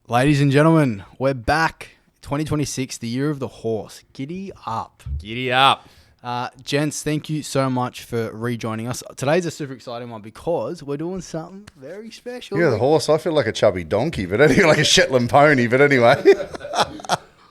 Ladies and gentlemen, we're back. 2026, the year of the horse. Giddy up. Giddy up. Gents, thank you so much for rejoining us. Today's a super exciting one because we're doing something very special. Yeah, the horse. I feel like a chubby donkey, but anyway, like a Shetland pony. But anyway,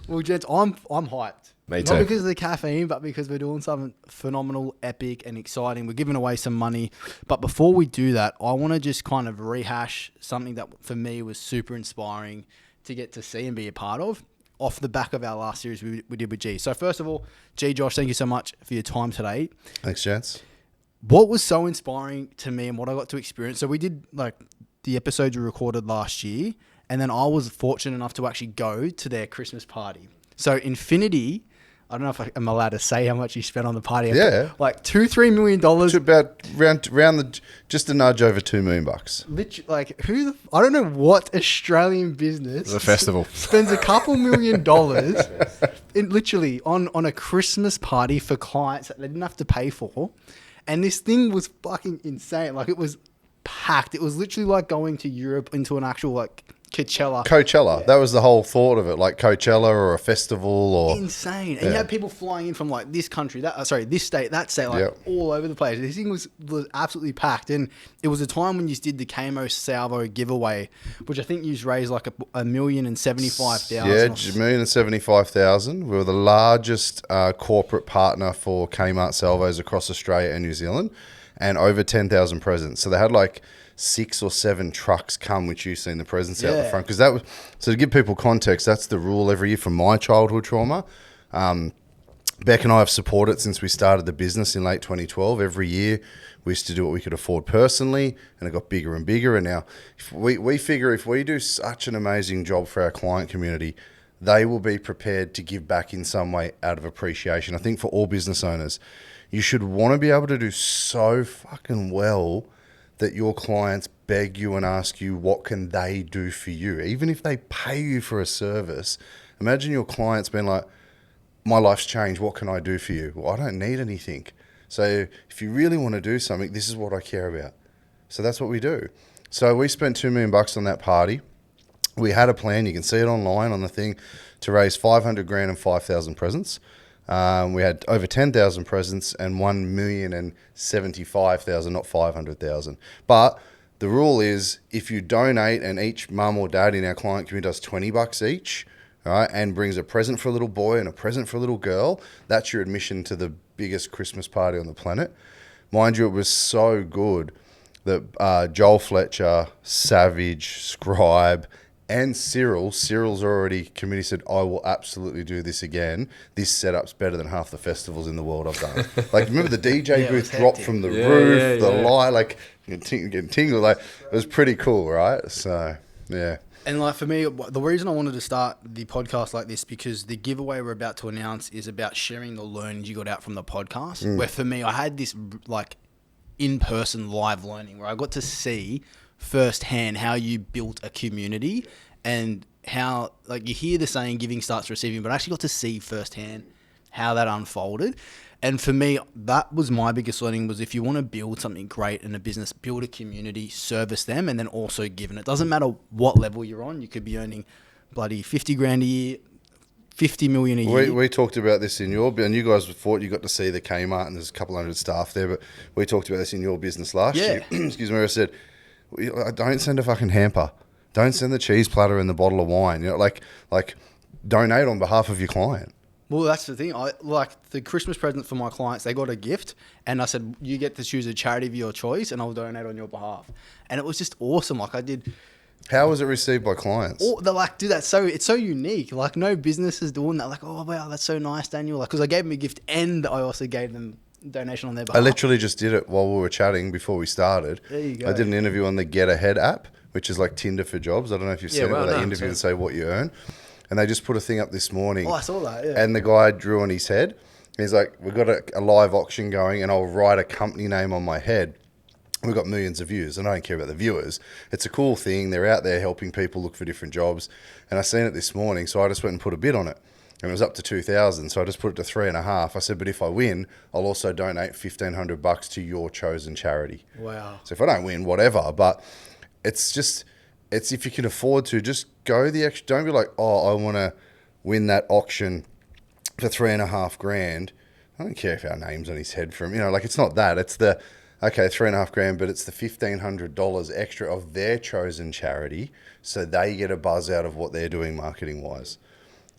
Well, gents, I'm hyped. Me Not too. because of the caffeine, but because we're doing something phenomenal, epic, and exciting. We're giving away some money. But before we do that, I want to just kind of rehash something that for me was super inspiring to get to see and be a part of off the back of our last series we did with G. So first of all, G, Josh, thank you so much for your time today. thanks, gents. What was so inspiring to me and what I got to experience, so we did like the episodes we recorded last year, and then I was fortunate enough to actually go to their Christmas party. So Infinity, I don't know if I'm allowed to say how much you spent on the party. Yeah. Like $2-3 million. It's about round the just a nudge over $2 million. Literally, like I don't know what Australian business The festival. spends a couple $1 million in literally on a Christmas party for clients that they didn't have to pay for. And this thing was fucking insane. Like it was packed. It was literally like going to Europe into an actual like Coachella. That was the whole thought of it, like Coachella or a festival or... Insane. And you had people flying in from like this country, this state, that state, like all over the place. This thing was absolutely packed. And it was a time when you did the KMO Salvo giveaway, which I think you raised like $1,075,000. Yeah, $1,075,000. We were the largest corporate partner for Kmart Salvos across Australia and New Zealand, and over 10,000 presents. So they had like 6 or 7 trucks come, which you've seen the presents out the front. Because that was, so to give people context, that's the rule every year from my childhood trauma. Beck and I have supported since we started the business in late 2012. Every year we used to do what we could afford personally, and it got bigger and bigger. And now we figure if we do such an amazing job for our client community, they will be prepared to give back in some way out of appreciation. I think for all business owners, you should want to be able to do so fucking well that your clients beg you and ask you what can they do for you. Even if they pay you for a service, imagine your clients being like, my life's changed, what can I do for you? Well, I don't need anything. So if you really want to do something, this is what I care about. So that's what we do. So we spent $2 million on that party. We had a plan, you can see it online on the thing, to raise 500 grand and 5,000 presents. We had over 10,000 presents and 1,075,000, not 500,000. But the rule is if you donate and each mum or dad in our client community does $20 each, all right, and brings a present for a little boy and a present for a little girl, that's your admission to the biggest Christmas party on the planet. Mind you, it was so good that Joel Fletcher, Savage, Scribe, and Cyril's already committed, said, I will absolutely do this again. This setup's better than half the festivals in the world I've done. Like, remember the DJ booth dropped from the roof, the light, like, getting tingled. Like, it was pretty cool, right? So, yeah. And like for me, the reason I wanted to start the podcast like this, because the giveaway we're about to announce is about sharing the learnings you got out from the podcast. Where for me, I had this like in-person live learning where I got to see firsthand how you built a community and how, like, you hear the saying giving starts receiving, but I actually got to see firsthand how that unfolded. And for me, that was my biggest learning, was if you want to build something great in a business, build a community, service them, and then also give. And it doesn't matter what level you're on. You could be earning bloody 50 grand a year, 50 million a year. We talked about this in your, and you guys thought you got to see the Kmart, and there's a couple hundred staff there, but we talked about this in your business last year. Excuse me, where I said, don't send a fucking hamper. Don't send the cheese platter and the bottle of wine. You know, like donate on behalf of your client. Well, that's the thing. I like the Christmas present for my clients. They got a gift, and I said, you get to choose a charity of your choice, and I'll donate on your behalf. And it was just awesome. Like I did. How was it received by clients? They're like, dude, it's so unique. Like no business is doing that. Like, oh wow, that's so nice, Daniel. Like, because I gave them a gift and I also gave them donation on their behalf. I literally just did it while we were chatting before we started. There you go. I did an interview on the Get Ahead app, which is like Tinder for jobs. I don't know if you've seen it, where they interview and say what you earn. And they just put a thing up this morning. Oh, I saw that, yeah. And the guy drew on his head. He's like, we've got a live auction going, and I'll write a company name on my head. We've got millions of views, and I don't care about the viewers. It's a cool thing. They're out there helping people look for different jobs. And I seen it this morning, so I just went and put a bid on it. And it was up to 2,000, so I just put it to 3.5. I said, but if I win, I'll also donate $1,500 to your chosen charity. Wow. So if I don't win, whatever. But it's just, it's if you can afford to, just go the extra. Don't be like, oh, I want to win that auction for $3,500. I don't care if our name's on his head for him. You know, like it's not that. It's the, okay, $3,500, but it's the $1,500 extra of their chosen charity, so they get a buzz out of what they're doing marketing wise.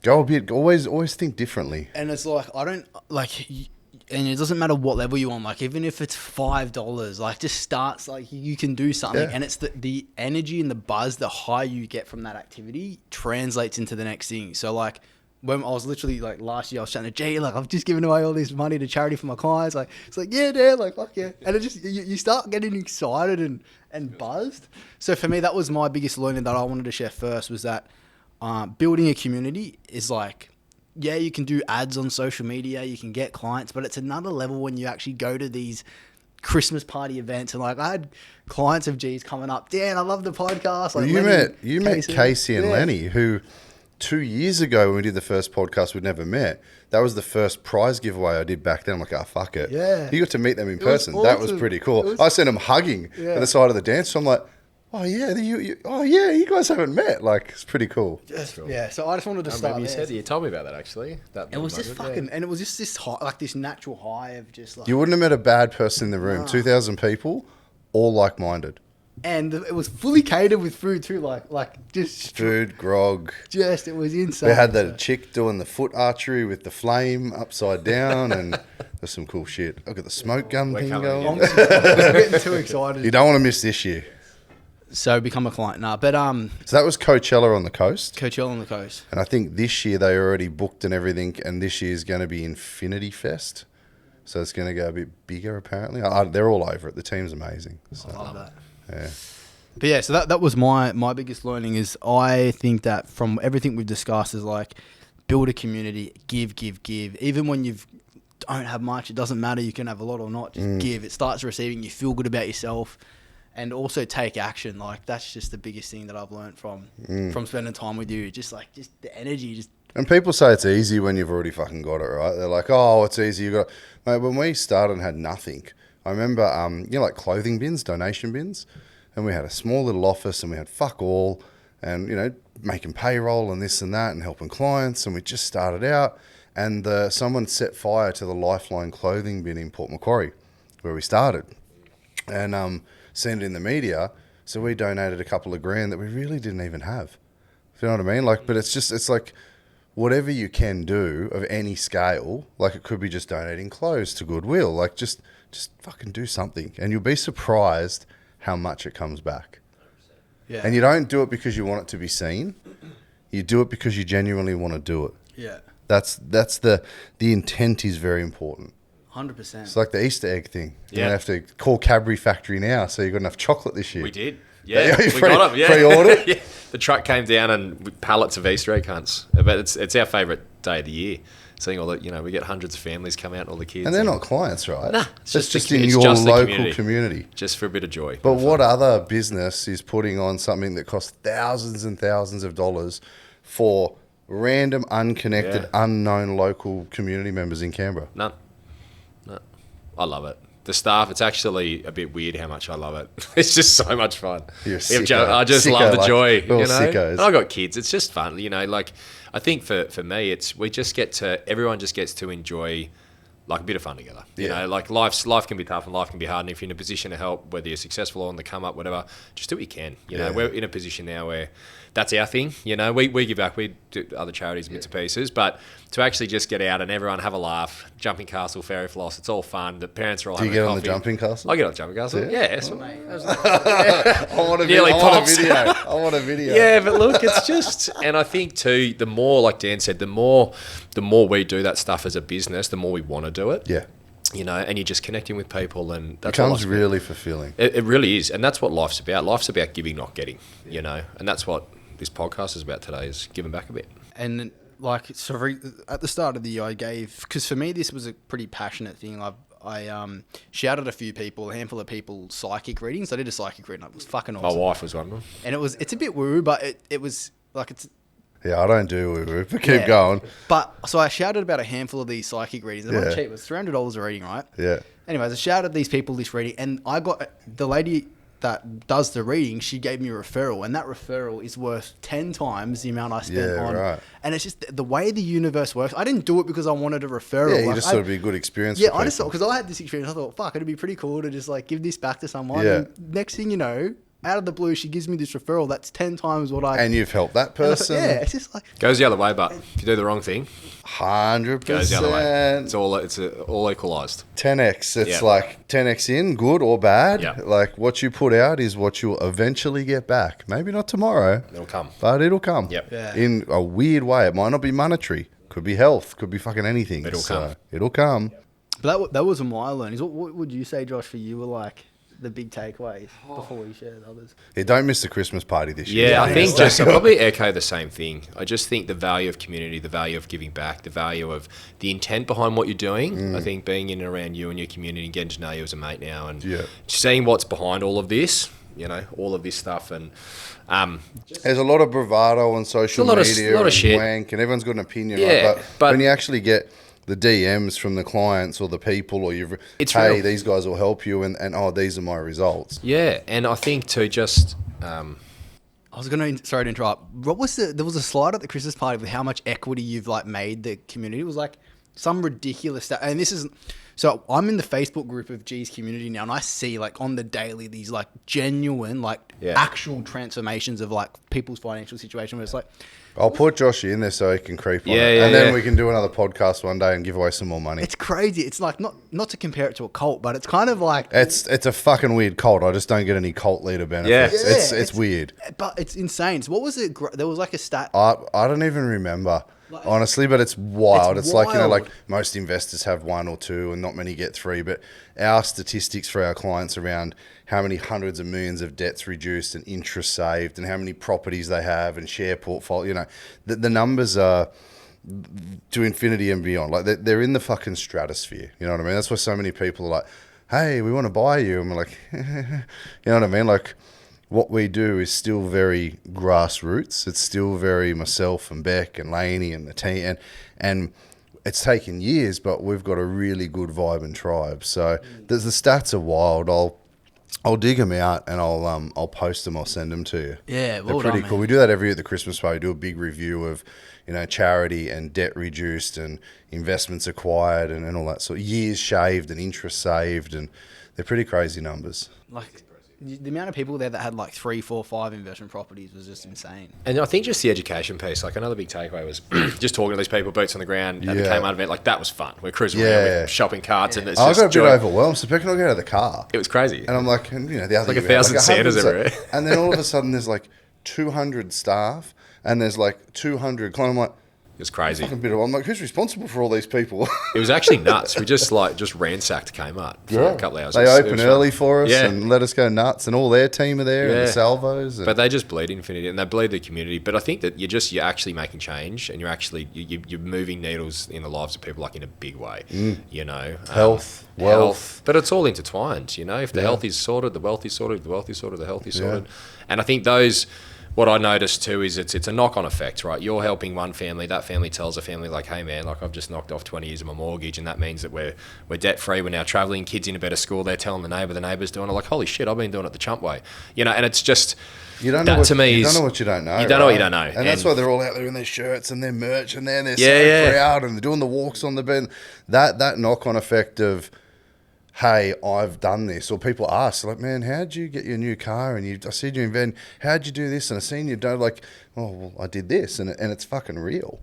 Go a bit. Always think differently. And it's like I don't like. And it doesn't matter what level you're on. Like even if it's $5, like just starts like you can do something, and it's the energy and the buzz, the high you get from that activity translates into the next thing. So like when I was literally like last year, I was chatting to Jay, like I've just given away all this money to charity for my clients. Like it's like yeah, Dad, like fuck yeah, and it just you start getting excited and buzzed. So for me, that was my biggest learning that I wanted to share first was that building a community is like. Yeah, you can do ads on social media, you can get clients, but it's another level when you actually go to these Christmas party events and like I had clients of G's coming up, Dan, I love the podcast. Like well, you met Casey and Lenny, who 2 years ago when we did the first podcast we'd never met, that was the first prize giveaway I did back then. I'm like, oh, fuck it. Yeah. You got to meet them in person. Awesome. That was pretty cool. I sent them hugging at the side of the dance. So I'm like, oh yeah, you guys haven't met. Like it's pretty cool. Yeah, so I just wanted to start. You told me about that actually. It was just fucking, and it was just this high, like this natural high of just like. You wouldn't have met a bad person in the room. 2,000 people, all like-minded. And it was fully catered with food too, like just food, grog. Just it was insane. We had that chick doing the foot archery with the flame upside down, and there's some cool shit. I've got the smoke gun thing going. I'm getting too excited. You don't want to miss this year. So become a client now, but So that was Coachella on the coast. Coachella on the coast, and I think this year they already booked and everything, and this year is going to be Infinity Fest, so it's going to go a bit bigger apparently. They're all over it. The team's amazing. So, I love that. Yeah. But yeah, so that was my biggest learning is I think that from everything we've discussed is like build a community, give. Even when you don't have much, it doesn't matter. You can have a lot or not. Just give. It starts receiving. You feel good about yourself. And also take action. Like that's just the biggest thing that I've learned from spending time with you. Just the energy. And people say it's easy when you've already fucking got it, right? They're like, oh, it's easy. You got, mate. When we started and had nothing, I remember, like clothing bins, donation bins, and we had a small little office and we had fuck all, and making payroll and this and that and helping clients, and we just started out, and someone set fire to the Lifeline clothing bin in Port Macquarie, where we started, and seen it in the media, so we donated a couple of grand that we really didn't even have. You know what I mean? Like, but it's like whatever you can do of any scale. Like it could be just donating clothes to Goodwill. Like just fucking do something, and you'll be surprised how much it comes back. Yeah. And you don't do it because you want it to be seen. You do it because you genuinely want to do it. Yeah. That's the intent is very important. 100%. It's like the Easter egg thing. You don't have to call Cadbury Factory now, so you've got enough chocolate this year. We did. Yeah, we got them. Yeah. Pre-order? Yeah. The truck came down and with pallets of Easter egg hunts. But it's our favourite day of the year. Seeing all the, we get hundreds of families come out, all the kids. And they're not clients, right? Nah. It's just in your local community. Just for a bit of joy. But what other business is putting on something that costs thousands and thousands of dollars for random, unconnected, unknown local community members in Canberra? None. No. I love it. The staff, it's actually a bit weird how much I love it. It's just so much fun. You're a sicko. I just love the joy. Sickos. And I got kids. It's just fun. Like I think for me, everyone just gets to enjoy like a bit of fun together. Like life can be tough and life can be hard. And if you're in a position to help, whether you're successful or on the come up, whatever, just do what you can. We're in a position now where that's our thing. We give back. We do other charities, bits and pieces. But to actually just get out and everyone have a laugh, jumping castle, fairy floss, it's all fun. The parents are all having a coffee. Do you get on the jumping castle? I get on the jumping castle. Yeah. I want a video. Yeah, but look, it's just, and I think too, the more, like Dan said, the more we do that stuff as a business, the more we want to do it. Yeah. And you're just connecting with people, and that's becomes really fulfilling. It really is, and that's what life's about. Life's about giving, not getting. And that's what this podcast is about today, is giving back a bit. And like, so at the start of the year, I gave, because for me this was a pretty passionate thing. I shouted a few people, a handful of people, psychic readings. I did a psychic reading. It was fucking awesome. My wife was one of them, and it's a bit woo, but it was like it's. Yeah, I don't do woo-woo, but keep going. But, so I shouted about a handful of these psychic readings. They're not cheap. It was $300 a reading, right? Yeah. Anyways, I shouted these people this reading, and I got the lady that does the reading, she gave me a referral, and that referral is worth 10 times the amount I spent on. Right. And it's just the way the universe works. I didn't do it because I wanted a referral. Yeah, you just thought it'd be a good experience. Yeah, I just thought, because I had this experience, I thought, fuck, it'd be pretty cool to just like give this back to someone. Yeah. And next thing you know, out of the blue, she gives me this referral that's 10 times what I... And you've helped that person. Yeah, it's just like... Goes the other way, but if you do the wrong thing, 100%. goes the other way. It's all equalised. 10x. It's Yeah. like 10x in, good or bad. Yeah. Like what you put out is what you'll eventually get back. Maybe not tomorrow. It'll come. But it'll come. Yep. Yeah. In a weird way. It might not be monetary. Could be health. Could be fucking anything. It'll come. It'll come. But that was my learnings. What would you say, Josh, for you were like the big takeaways before we share the others? Yeah, don't miss the Christmas party this year. Yeah, I think I'll probably echo the same thing. I just think the value of community, the value of giving back, the value of the intent behind what you're doing. I think being in and around you and your community and getting to know you as a mate now and seeing what's behind all of this, all of this stuff. And there's a lot of bravado on social media lot of shit. Wank, and everyone's got an opinion. Yeah, right? but when you actually get the DMs from the clients or the people, or It's hey, real. these guys will help you, and oh, these are my results. yeah, and I think to just I was sorry to interrupt. There was a slide at the Christmas party with how much equity you've like made the community. It was like some ridiculous stuff. And this is, so I'm in the Facebook group of G's community now, and I see like on the daily these like genuine, like actual transformations of like people's financial situation where it's like, I'll put Joshy in there so he can creep on it. And then we can do another podcast one day and give away some more money. it's crazy. It's like not to compare it to a cult, but it's kind of like It's a fucking weird cult. I just don't get any cult leader benefits. Yeah. It's weird. But it's insane. So what was it? There was like a stat. I don't even remember, honestly, but it's wild. It's like, wild. like most investors have one or two and not many get three. But our statistics for our clients around how many hundreds of millions of debts reduced and interest saved and how many properties they have and share portfolio, the numbers are to infinity and beyond. Like they're in the fucking stratosphere. You know what I mean? That's why so many people are like, hey, we want to buy you. And we're like, you know what I mean? Like, what we do is still very grassroots. It's still very myself and Beck and Laney and the team, and it's taken years, but we've got a really good vibe and tribe. So the stats are wild. I'll dig them out and I'll post them. I'll send them to you. Yeah, they're well pretty done, cool. man. We do that every year at the Christmas party. We do a big review of charity and debt reduced and investments acquired and all that sort of years shaved and interest saved, and they're pretty crazy numbers. Like the amount of people there that had like 3, 4, 5 investment properties was just insane. And I think just the education piece, like another big takeaway was just talking to these people, boots on the ground at the Kmart event. Like that was fun. We're cruising around with shopping carts and it's I just got a bit joy. overwhelmed. So Beck and I get out of the car. It was crazy. And I'm like, the other like year, 1,000 Santas 100 everywhere. And then all of a sudden there's like 200 staff and there's like 200 clients. I'm like, It was crazy. I'm like, who's responsible for all these people? It was actually nuts. We just ransacked Kmart for a couple of hours. They It was open fun. early for us and let us go nuts, and all their team are there, and the Salvos. And But they just bleed infinity, and they bleed the community. But I think that you're actually making change, and you're moving needles in the lives of people like in a big way. Health, wealth. But it's all intertwined. If the health is sorted, the wealth is sorted. The wealth is sorted, the health is sorted. And I think those. What I noticed too is it's a knock-on effect, right? You're helping one family, that family tells a family like, hey man, like I've just knocked off 20 years of my mortgage, and that means that we're debt-free, we're now travelling, kids in a better school, they're telling the neighbour's doing it, like, holy shit, I've been doing it the chump way. And it's just, you don't know what you don't know. You don't know what you don't know. And that's why they're all out there in their shirts and their merch, and they're so proud, and they're doing the walks on the bed. That knock-on effect of, hey, I've done this. Or people ask, like, man, how'd you get your new car? And I see you invent, how'd you do this? And I seen you do, like, oh, well, I did this. And it's fucking real.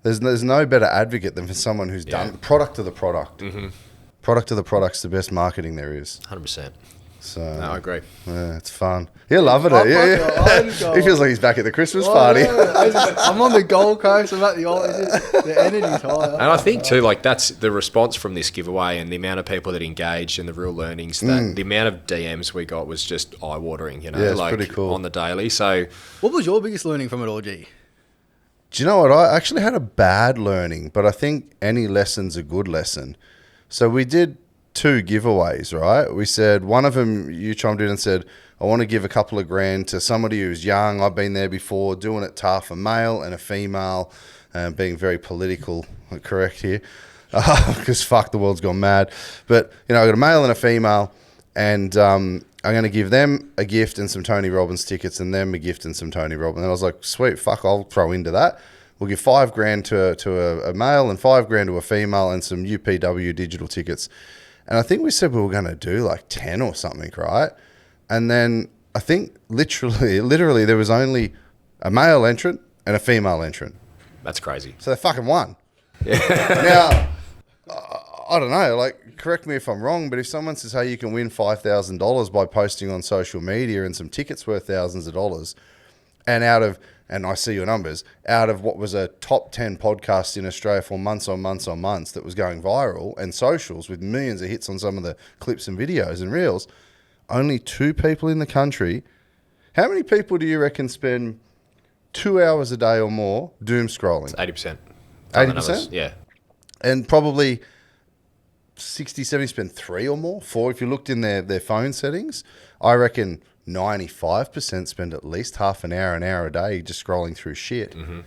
There's no better advocate than for someone who's done product of the product. Mm-hmm. Product of the product's the best marketing there is. 100%. So No, I agree. Yeah, it's fun. He'll love it. He feels like he's back at the Christmas party. I'm on the Gold Coast. I'm at the energy's high. And I think too, like that's the response from this giveaway and the amount of people that engaged and the real learnings. That the amount of DMs we got was just eye-watering. it's like pretty cool on the daily. So, what was your biggest learning from it all, G? Do you know what? I actually had a bad learning, but I think any lesson's a good lesson. So we did 2 giveaways, right? We said one of them, you chimed in and said, I want to give a couple of grand to somebody who's young. I've been there before, doing it tough, a male and a female, being very political correct here, because fuck, the world's gone mad. But, I got a male and a female, and I'm going to give them a gift and some Tony Robbins tickets, and them a gift and some Tony Robbins. And I was like, sweet, fuck, I'll throw into that. We'll give $5,000 to a male and $5,000 to a female and some UPW digital tickets. And I think we said we were going to do like 10 or something, right? And then I think literally there was only a male entrant and a female entrant. That's crazy. So they fucking won. Now, I don't know, like, correct me if I'm wrong, but if someone says, hey, you can win $5,000 by posting on social media and some tickets worth thousands of dollars, and I see your numbers, out of what was a top 10 podcast in Australia for months on months on months that was going viral, and socials with millions of hits on some of the clips and videos and reels, only 2 people in the country. How many people do you reckon spend 2 hours a day or more doom scrolling? It's 80%. 80%? Yeah. And probably 60, 70 spend 3 or more, 4. If you looked in their phone settings, I reckon 95% spend at least half an hour a day just scrolling through shit. Mm-hmm.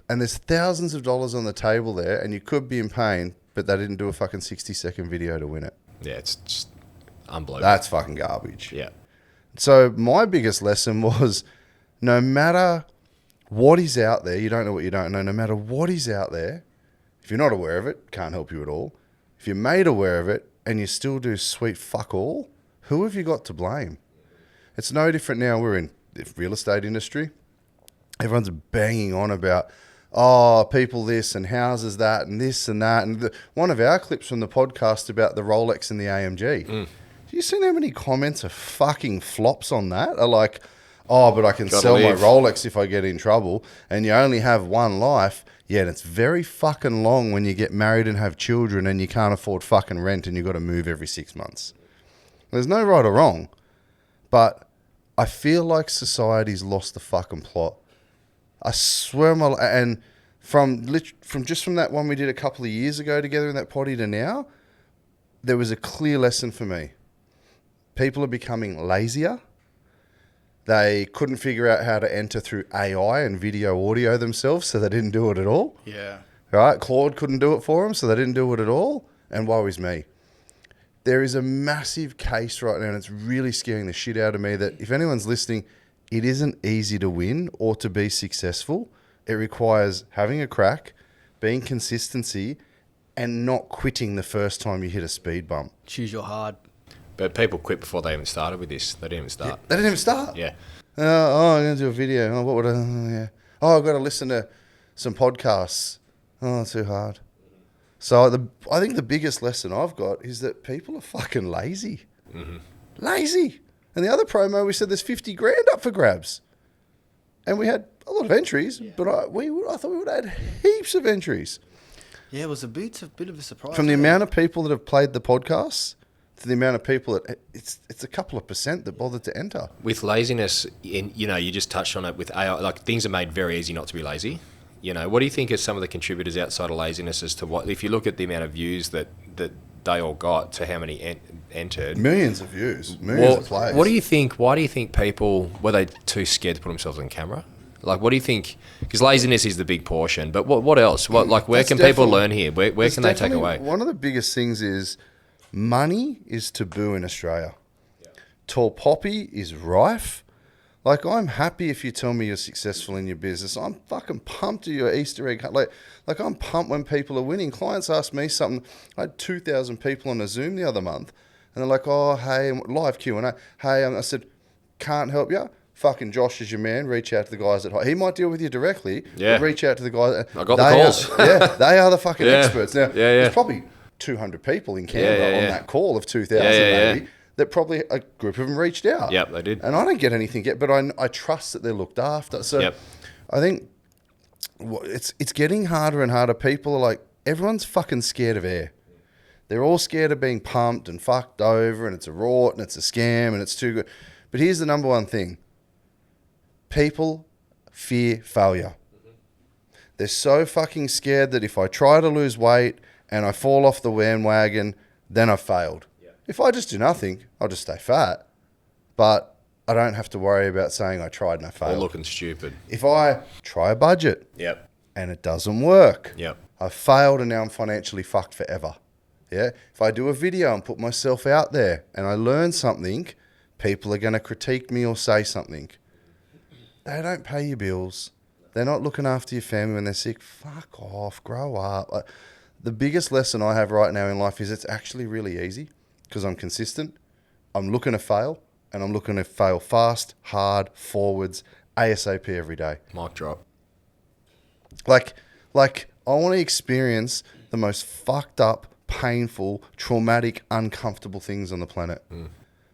And there's thousands of dollars on the table there, and you could be in pain, but they didn't do a fucking 60-second video to win it. Yeah, it's just unbelievable. That's fucking garbage. Yeah. So my biggest lesson was, no matter what is out there, you don't know what you don't know, no matter what is out there, if you're not aware of it, can't help you at all. If you're made aware of it and you still do sweet fuck all, who have you got to blame? It's no different now. We're in the real estate industry. Everyone's banging on about, people this and houses that and this and that. And one of our clips from the podcast about the Rolex and the AMG. Have you seen how many comments are fucking flops on that? Are like, but I can sell my Rolex if I get in trouble, and you only have one life. Yeah, and it's very fucking long when you get married and have children and you can't afford fucking rent and you've got to move every 6 months. There's no right or wrong, but I feel like society's lost the fucking plot. I swear, and from that one we did a couple of years ago together in that potty to now, there was a clear lesson for me. People are becoming lazier. They couldn't figure out how to enter through AI and video audio themselves, so they didn't do it at all. Yeah. Right? Claude couldn't do it for them, so they didn't do it at all. And woe is me. There is a massive case right now, and it's really scaring the shit out of me, that if anyone's listening, it isn't easy to win or to be successful. It requires having a crack, being consistency, and not quitting the first time you hit a speed bump. Choose your hard. But people quit before they even started with this. They didn't even start. Yeah, they didn't even start? Yeah. I'm going to do a video. Oh, what would yeah. I've got to listen to some podcasts. Oh, too hard. So I think the biggest lesson I've got is that people are fucking lazy. Mm-hmm. Lazy. And the other promo, we said there's 50 grand up for grabs. And we had a lot of entries, but I thought we would add heaps of entries. Yeah, it was a bit of a surprise. From the amount of people that have played the podcasts to the amount of people that it's a couple of percent that bothered to enter. With laziness, you just touched on it with AI. Like, things are made very easy not to be lazy. What do you think are some of the contributors outside of laziness as to what, if you look at the amount of views that they all got to how many entered? Millions of views, millions of plays. What do you think? Why do you think people, were they too scared to put themselves on camera? Like, what do you think? Because laziness is the big portion, but what else? Where can people learn here? Where can they take away? One of the biggest things is money is taboo in Australia. Yeah. Tall poppy is rife. Like, I'm happy if you tell me you're successful in your business. I'm fucking pumped at your Easter egg. Like I'm pumped when people are winning. Clients ask me something. I had 2,000 people on a Zoom the other month, and they're like, "Oh, hey," live Q&A. Hey, I said, "Can't help you. Fucking Josh is your man. Reach out to the guys at home. He might deal with you directly. Yeah. But reach out to the guys. I got the calls. They are the fucking experts. Now, there's probably 200 people in Canberra on that call of 2,000 maybe. That probably a group of them reached out. Yep, they did. And I don't get anything yet, but I trust that they're looked after. So I think it's getting harder and harder. People are like, everyone's fucking scared of air. They're all scared of being pumped and fucked over, and it's a rort and it's a scam and it's too good. But here's the number one thing. People fear failure. They're so fucking scared that if I try to lose weight and I fall off the bandwagon, then I've failed. If I just do nothing, I'll just stay fat. But I don't have to worry about saying I tried and I failed. Or looking stupid. If I try a budget and it doesn't work, I've failed and now I'm financially fucked forever. Yeah. If I do a video and put myself out there and I learn something People are going to critique me or say something. They don't pay your bills. They're not looking after your family when they're sick. Fuck off. Grow up. Like, the biggest lesson I have right now in life is it's actually really easy because I'm consistent. I'm looking to fail, and I'm looking to fail fast, hard, forwards, ASAP every day. Mic drop. Like I want to experience the most fucked up, painful, traumatic, uncomfortable things on the planet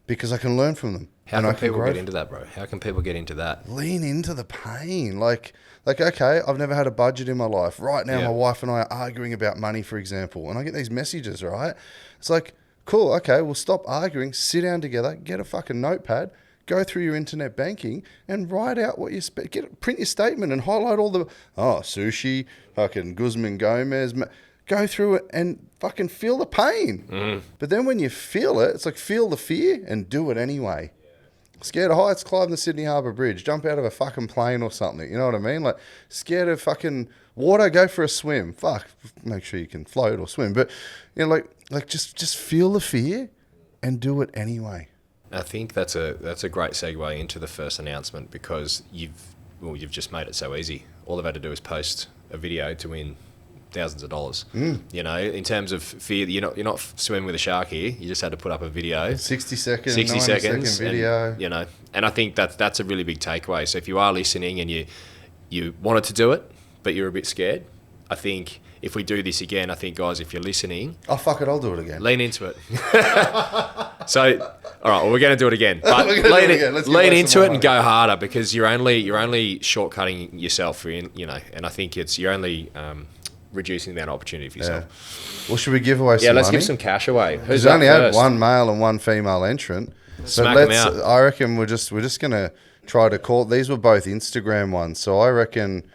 because I can learn from them. How can people get into that, bro? How can people get into that? Lean into the pain. Like, okay, I've never had a budget in my life. Right now, my wife and I are arguing about money, for example, and I get these messages, right? It's like, cool, okay, we'll stop arguing, sit down together, get a fucking notepad, go through your internet banking and write out what you spend. Print your statement and highlight all the, sushi, fucking Guzman Gomez. Go through it and fucking feel the pain. But then when you feel it, it's like feel the fear and do it anyway. Scared of heights, climb the Sydney Harbour Bridge, jump out of a fucking plane or something. You know what I mean? Like, scared of fucking water, go for a swim. Fuck, make sure you can float or swim. But, you know, like just feel the fear and do it anyway. I think that's a great segue into the first announcement because you've just made it so easy. All they've had to do is post a video to win thousands of dollars. You know, in terms of fear, you're not swimming with a shark here. You just had to put up a video, 60 seconds video. And, you know, and I think that's a really big takeaway. So if you are listening and you wanted to do it, but you're a bit scared, I think if we do this again, I think guys, if you're listening, oh fuck it, I'll do it again. Lean into it. So, all right, well, we're going to do it again. But lean into it and go harder because you're only shortcutting yourself. You know, and I think you're only reducing that opportunity for yourself. Well, should we give away some money? Yeah, let's give some cash away. Who's We've only first? had one male and one female entrant. Smack them out. I reckon we're just going to try to call. These were both Instagram ones, so I reckon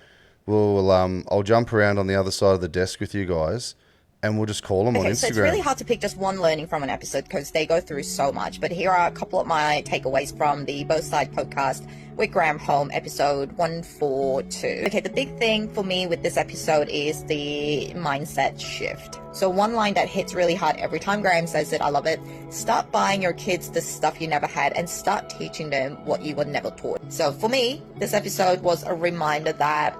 I'll jump around on the other side of the desk with you guys, and we'll just call them on Instagram. So it's really hard to pick just one learning from an episode because they go through so much. But here are a couple of my takeaways from the Both Side podcast with Graeme Holm, episode 142. Okay, the big thing for me with this episode is the mindset shift. So one line that hits really hard every time Graeme says it, I love it. Start buying your kids the stuff you never had and start teaching them what you were never taught. So for me, this episode was a reminder that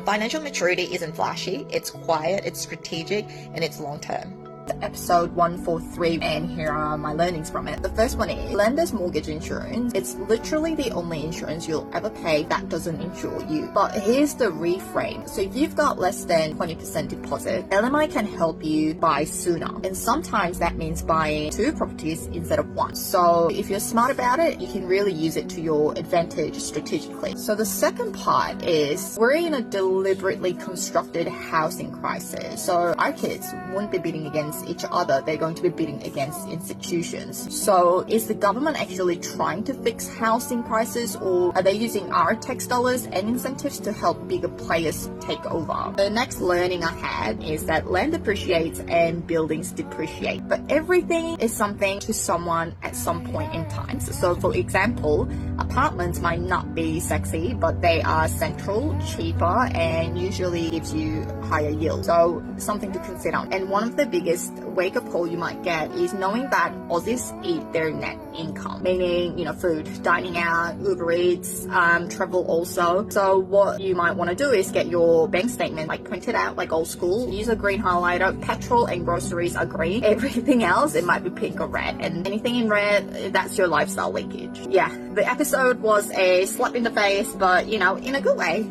financial maturity isn't flashy, it's quiet, it's strategic, and it's long-term. Episode 143, and here are my learnings from it. The first one is lender's mortgage insurance. It's literally the only insurance you'll ever pay that doesn't insure you. But here's the reframe. So if you've got less than 20% deposit, LMI can help you buy sooner. And sometimes that means buying 2 properties instead of 1. So if you're smart about it, you can really use it to your advantage strategically. So the second part is we're in a deliberately constructed housing crisis. So our kids won't be bidding against each other, they're going to be bidding against institutions. So is the government actually trying to fix housing prices, or are they using our tax dollars and incentives to help bigger players take over? The next learning I had is that land appreciates and buildings depreciate, but everything is something to someone at some point in time. So for example, apartments might not be sexy, but they are central, cheaper, and usually gives you higher yield. So something to consider. And one of the biggest wake-up call you might get is knowing that Aussies eat their net income, meaning, food, dining out, Uber Eats, travel also. So what you might want to do is get your bank statement, print it out like old school, use a green highlighter. Petrol and groceries are green. Everything else, it might be pink or red. And anything in red, that's your lifestyle leakage. Yeah, the episode was a slap in the face, but, in a good way.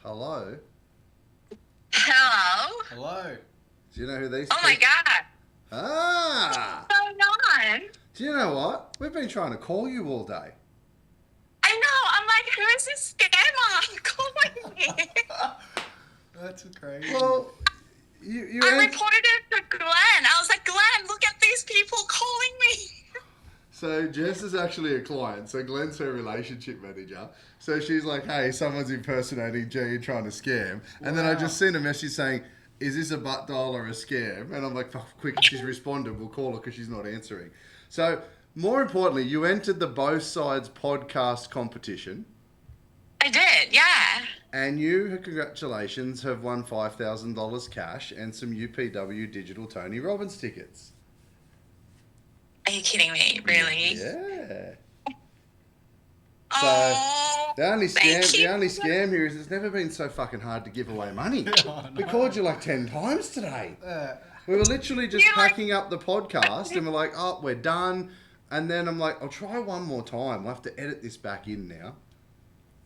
Hello? Hello? Hello. Do you know who these Oh my god. Ah! What's going on? Do you know what? We've been trying to call you all day. I know. I'm like, who is this scammer calling me? That's crazy. Well, you I reported it to Glenn. I was like, Glenn, look at these people calling me. So Jess is actually a client. So Glenn's her relationship manager. So she's like, hey, someone's impersonating G and trying to scam. And then I just seen a message saying, is this a butt dial or a scam? And I'm like, fuck, quick, she's responded. We'll call her because she's not answering. So more importantly, you entered the Both Sides podcast competition. I did, yeah. And you, congratulations, have won $5,000 cash and some UPW Digital Tony Robbins tickets. Are you kidding me? Really? Yeah. Oh, The only thank you. scam here is it's never been so fucking hard to give away money. We called you like 10 times today. We were literally just packing up the podcast and we're like, oh, we're done. And then I'm like, I'll try one more time. We'll have to edit this back in now.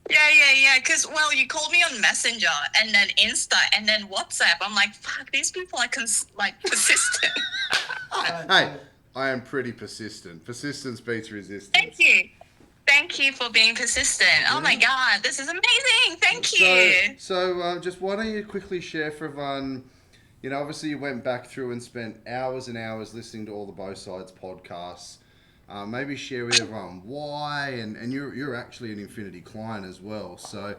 Yeah. Because, well, you called me on Messenger and then Insta and then WhatsApp. I'm like, fuck, these people are persistent. Hey, I am pretty persistent. Persistence beats resistance. Thank you. Thank you for being persistent. Oh my God, this is amazing. Thank you. So just why don't you quickly share for everyone, you know, obviously you went back through and spent hours and hours listening to all the Both Sides podcasts. Maybe share with everyone why, and you're actually an Infinity client as well. So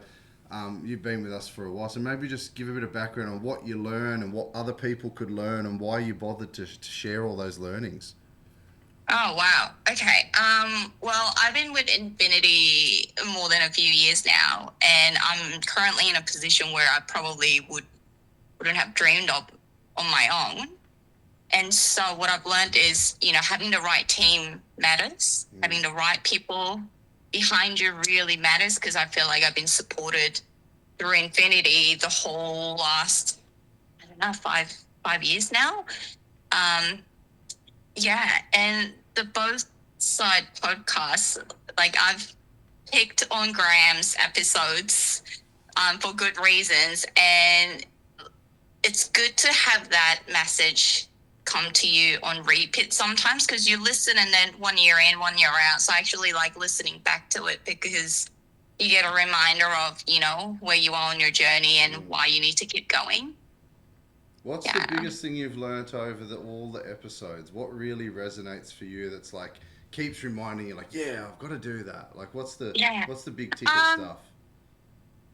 you've been with us for a while. So maybe just give a bit of background on what you learn and what other people could learn and why you bothered to share all those learnings. Oh, wow. Okay. Well, I've been with Infinity more than a few years now, and I'm currently in a position where I probably wouldn't have dreamed of on my own. And so what I've learned is, you know, having the right team matters. Having the right people behind you really matters, because I feel like I've been supported through Infinity the whole last, I don't know, five years now. Yeah, and the Both Side podcast, like I've picked on Graham's episodes for good reasons, and it's good to have that message come to you on repeat sometimes, because you listen and then 1 year in, 1 year out. So I actually like listening back to it, because you get a reminder of, you know, where you are on your journey and why you need to keep going. What's the biggest thing you've learnt over all the episodes? What really resonates for you that's like keeps reminding you like, yeah, I've got to do that? Like what's the big ticket stuff?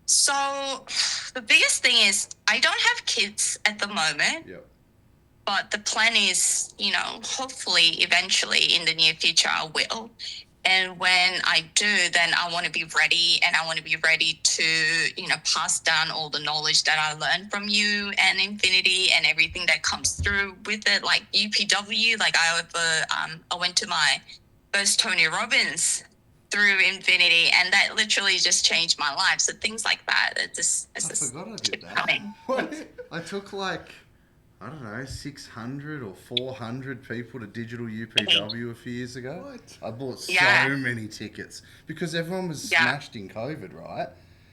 So the biggest thing is I don't have kids at the moment. Yep. But the plan is, you know, hopefully eventually in the near future I will. And when I do, then I want to be ready, and I want to be ready to, you know, pass down all the knowledge that I learned from you and Infinity and everything that comes through with it, like UPW. Like I went to my first Tony Robbins through Infinity, and that literally just changed my life. So things like that, I forgot I did that. I took like, I don't know, 600 or 400 people to digital UPW a few years ago. What? I bought so many tickets because everyone was smashed in COVID, right?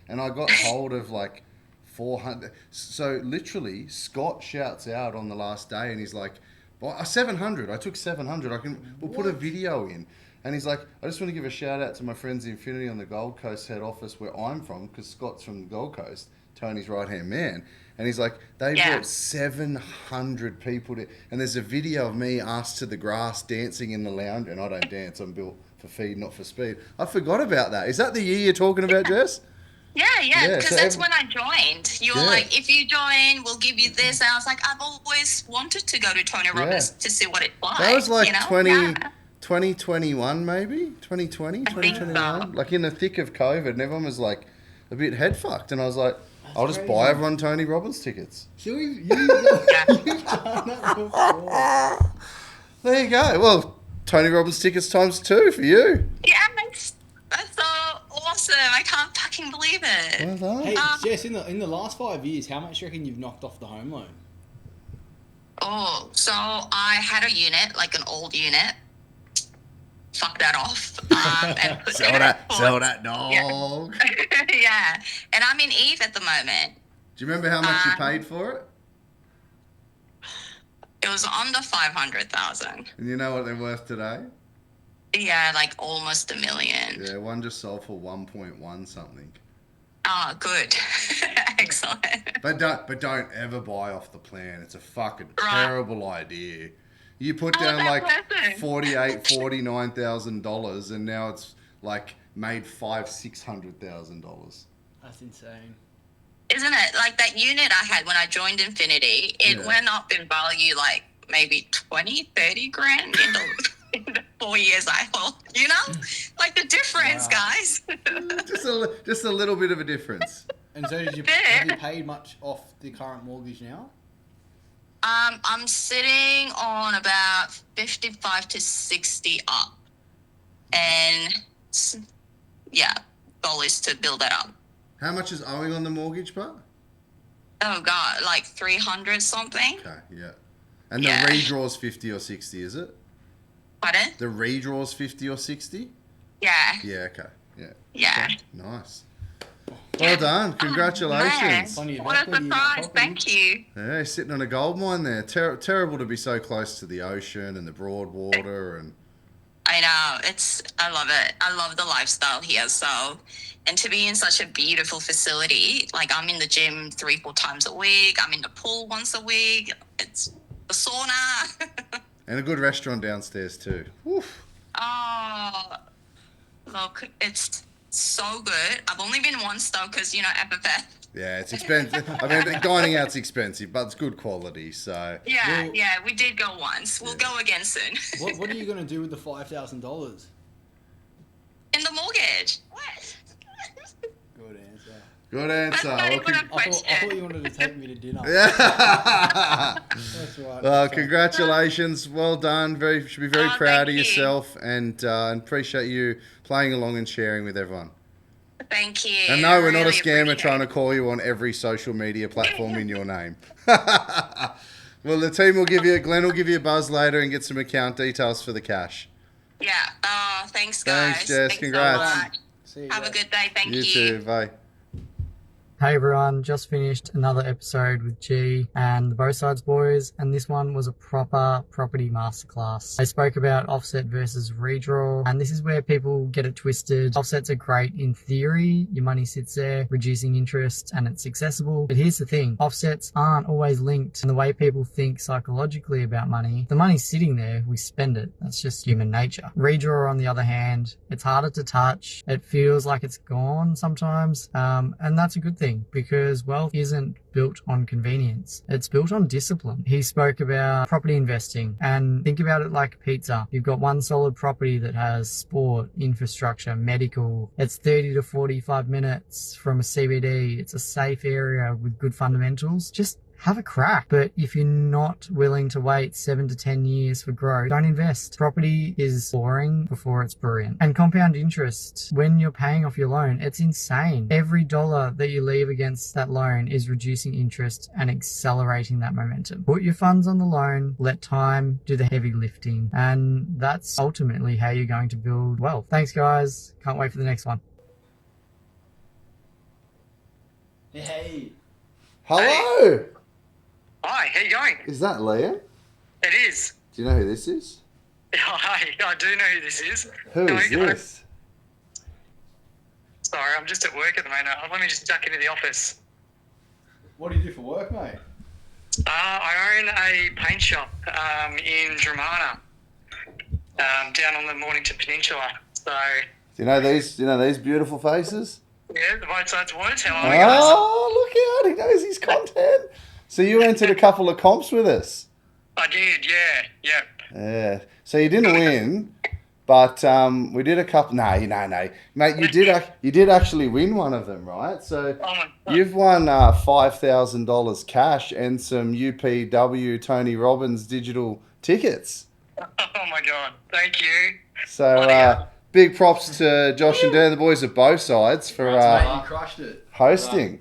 And I got hold of like 400. So literally, Scott shouts out on the last day and he's like, well, 700. I took 700. We'll put a video in. And he's like, I just want to give a shout out to my friends Infinity on the Gold Coast head office where I'm from, because Scott's from the Gold Coast, Tony's right-hand man. And he's like, they brought 700 people to, and there's a video of me asked to the grass dancing in the lounge, and I don't dance, I'm built for feed, not for speed. I forgot about that. Is that the year you're talking about, Jess? Yeah, because that's when I joined. You were like, if you join, we'll give you this. And I was like, I've always wanted to go to Tony Robbins to see what it's like. That was like 2021 maybe? 2020, 2021? So. Like in the thick of COVID, and everyone was like a bit head fucked. And I was like, I'll just buy everyone Tony Robbins tickets. You've done that before. There you go. Well, Tony Robbins tickets times 2 for you. Yeah, that's so awesome. I can't fucking believe it. Well done. Hey, Jess, in the last 5 years, how much do you reckon you've knocked off the home loan? Oh, so I had a unit, like an old unit. Fuck that off. And put sell that dog. Yeah. And I'm in Eve at the moment. Do you remember how much you paid for it? It was under 500,000. And you know what they're worth today? Yeah, like almost $1 million. Yeah, one just sold for 1.1 something. Oh, good. Excellent. But don't ever buy off the plan. It's a fucking terrible idea. You put down like $49,000, and now it's like made $600,000. That's insane. Isn't it? Like that unit I had when I joined Infinity, it went up in value like maybe 20, 30 grand in the 4 years I held. You know, like the difference, guys. just a little bit of a difference. And so have you paid much off the current mortgage now? I'm sitting on about 55 to 60 up. And yeah, goal is to build that up. How much is owing on the mortgage part? Oh God, like 300 something. Okay, yeah. And the Yeah. redraw's 50 or 60, is it? Pardon? The redraw's 50 or 60? Yeah. Yeah, okay. Yeah. Yeah. Okay, nice. Well done. Congratulations. Funny What a equity in that surprise. property. Thank you. Yeah, sitting on a gold mine there. Terrible to be so close to the ocean and the broad water and... I know. I love it. I love the lifestyle here. So, and to be in such a beautiful facility, like I'm in the gym 3-4 times a week. I'm in the pool once a week. It's the sauna. And a good restaurant downstairs too. Woof. Oh, look, it's so good. I've only been once though, because, FFF. Yeah, it's expensive. I mean, dining out's expensive, but it's good quality, so... Yeah, we did go once. We'll go again soon. What are you going to do with the $5,000? In the mortgage. Good answer. Good That's answer. not even a I question. thought you wanted to take me to dinner. Yeah. That's right. Well, congratulations. Well done. Should be very Oh, proud thank of you. yourself and appreciate you playing along and sharing with everyone. Thank you. And no, we're not a Really scammer appreciate trying to call you on every social media platform in your name. Well, the team will Glenn will give you a buzz later and get some account details for the cash. Yeah. Oh, thanks, guys. Thanks, Jess. Congrats. So much. See you Have a guys. good day. Thank you. You too. Bye. Hey everyone, just finished another episode with G and the Both Sides boys, and this one was a proper property masterclass. They spoke about offset versus redraw, and this is where people get it twisted. Offsets are great in theory, your money sits there reducing interest and it's accessible, but here's the thing, offsets aren't always linked, and the way people think psychologically about money, the money's sitting there, we spend it. That's just human nature. Redraw on the other hand, it's harder to touch, it feels like it's gone sometimes, and that's a good thing, because wealth isn't built on convenience. It's built on discipline. He spoke about property investing, and think about it like pizza. You've got one solid property that has sport, infrastructure, medical. It's 30 to 45 minutes from a CBD. It's a safe area with good fundamentals. Just have a crack. But if you're not willing to wait 7 to 10 years for growth, don't invest. Property is boring before it's brilliant. And compound interest, when you're paying off your loan, it's insane. Every dollar that you leave against that loan is reducing interest and accelerating that momentum. Put your funds on the loan, let time do the heavy lifting. And that's ultimately how you're going to build wealth. Thanks guys. Can't wait for the next one. Hey. Hello. Hi, how you going? Is that Liam? It is. Do you know who this is? Hi, I do know who this is. Who How is you going? this? Sorry, I'm just at work at the moment. Let me just duck into the office. What do you do for work, mate? I own a paint shop in Dramana, down on the Mornington Peninsula. So, Do you know these beautiful faces? yeah, the Both Sides boys. How are you guys? Oh, look out! He knows his content. So you entered a couple of comps with us. I did, yeah, yep. Yeah. So you didn't win, but we did a couple. No, mate. You did actually win one of them, right? So Oh my God. you've won $5,000 cash and some UPW Tony Robbins digital tickets. Oh my God, thank you. So Bloody hell. big props to Josh and Dan, the boys at Both Sides, for Mate, you crushed it. hosting.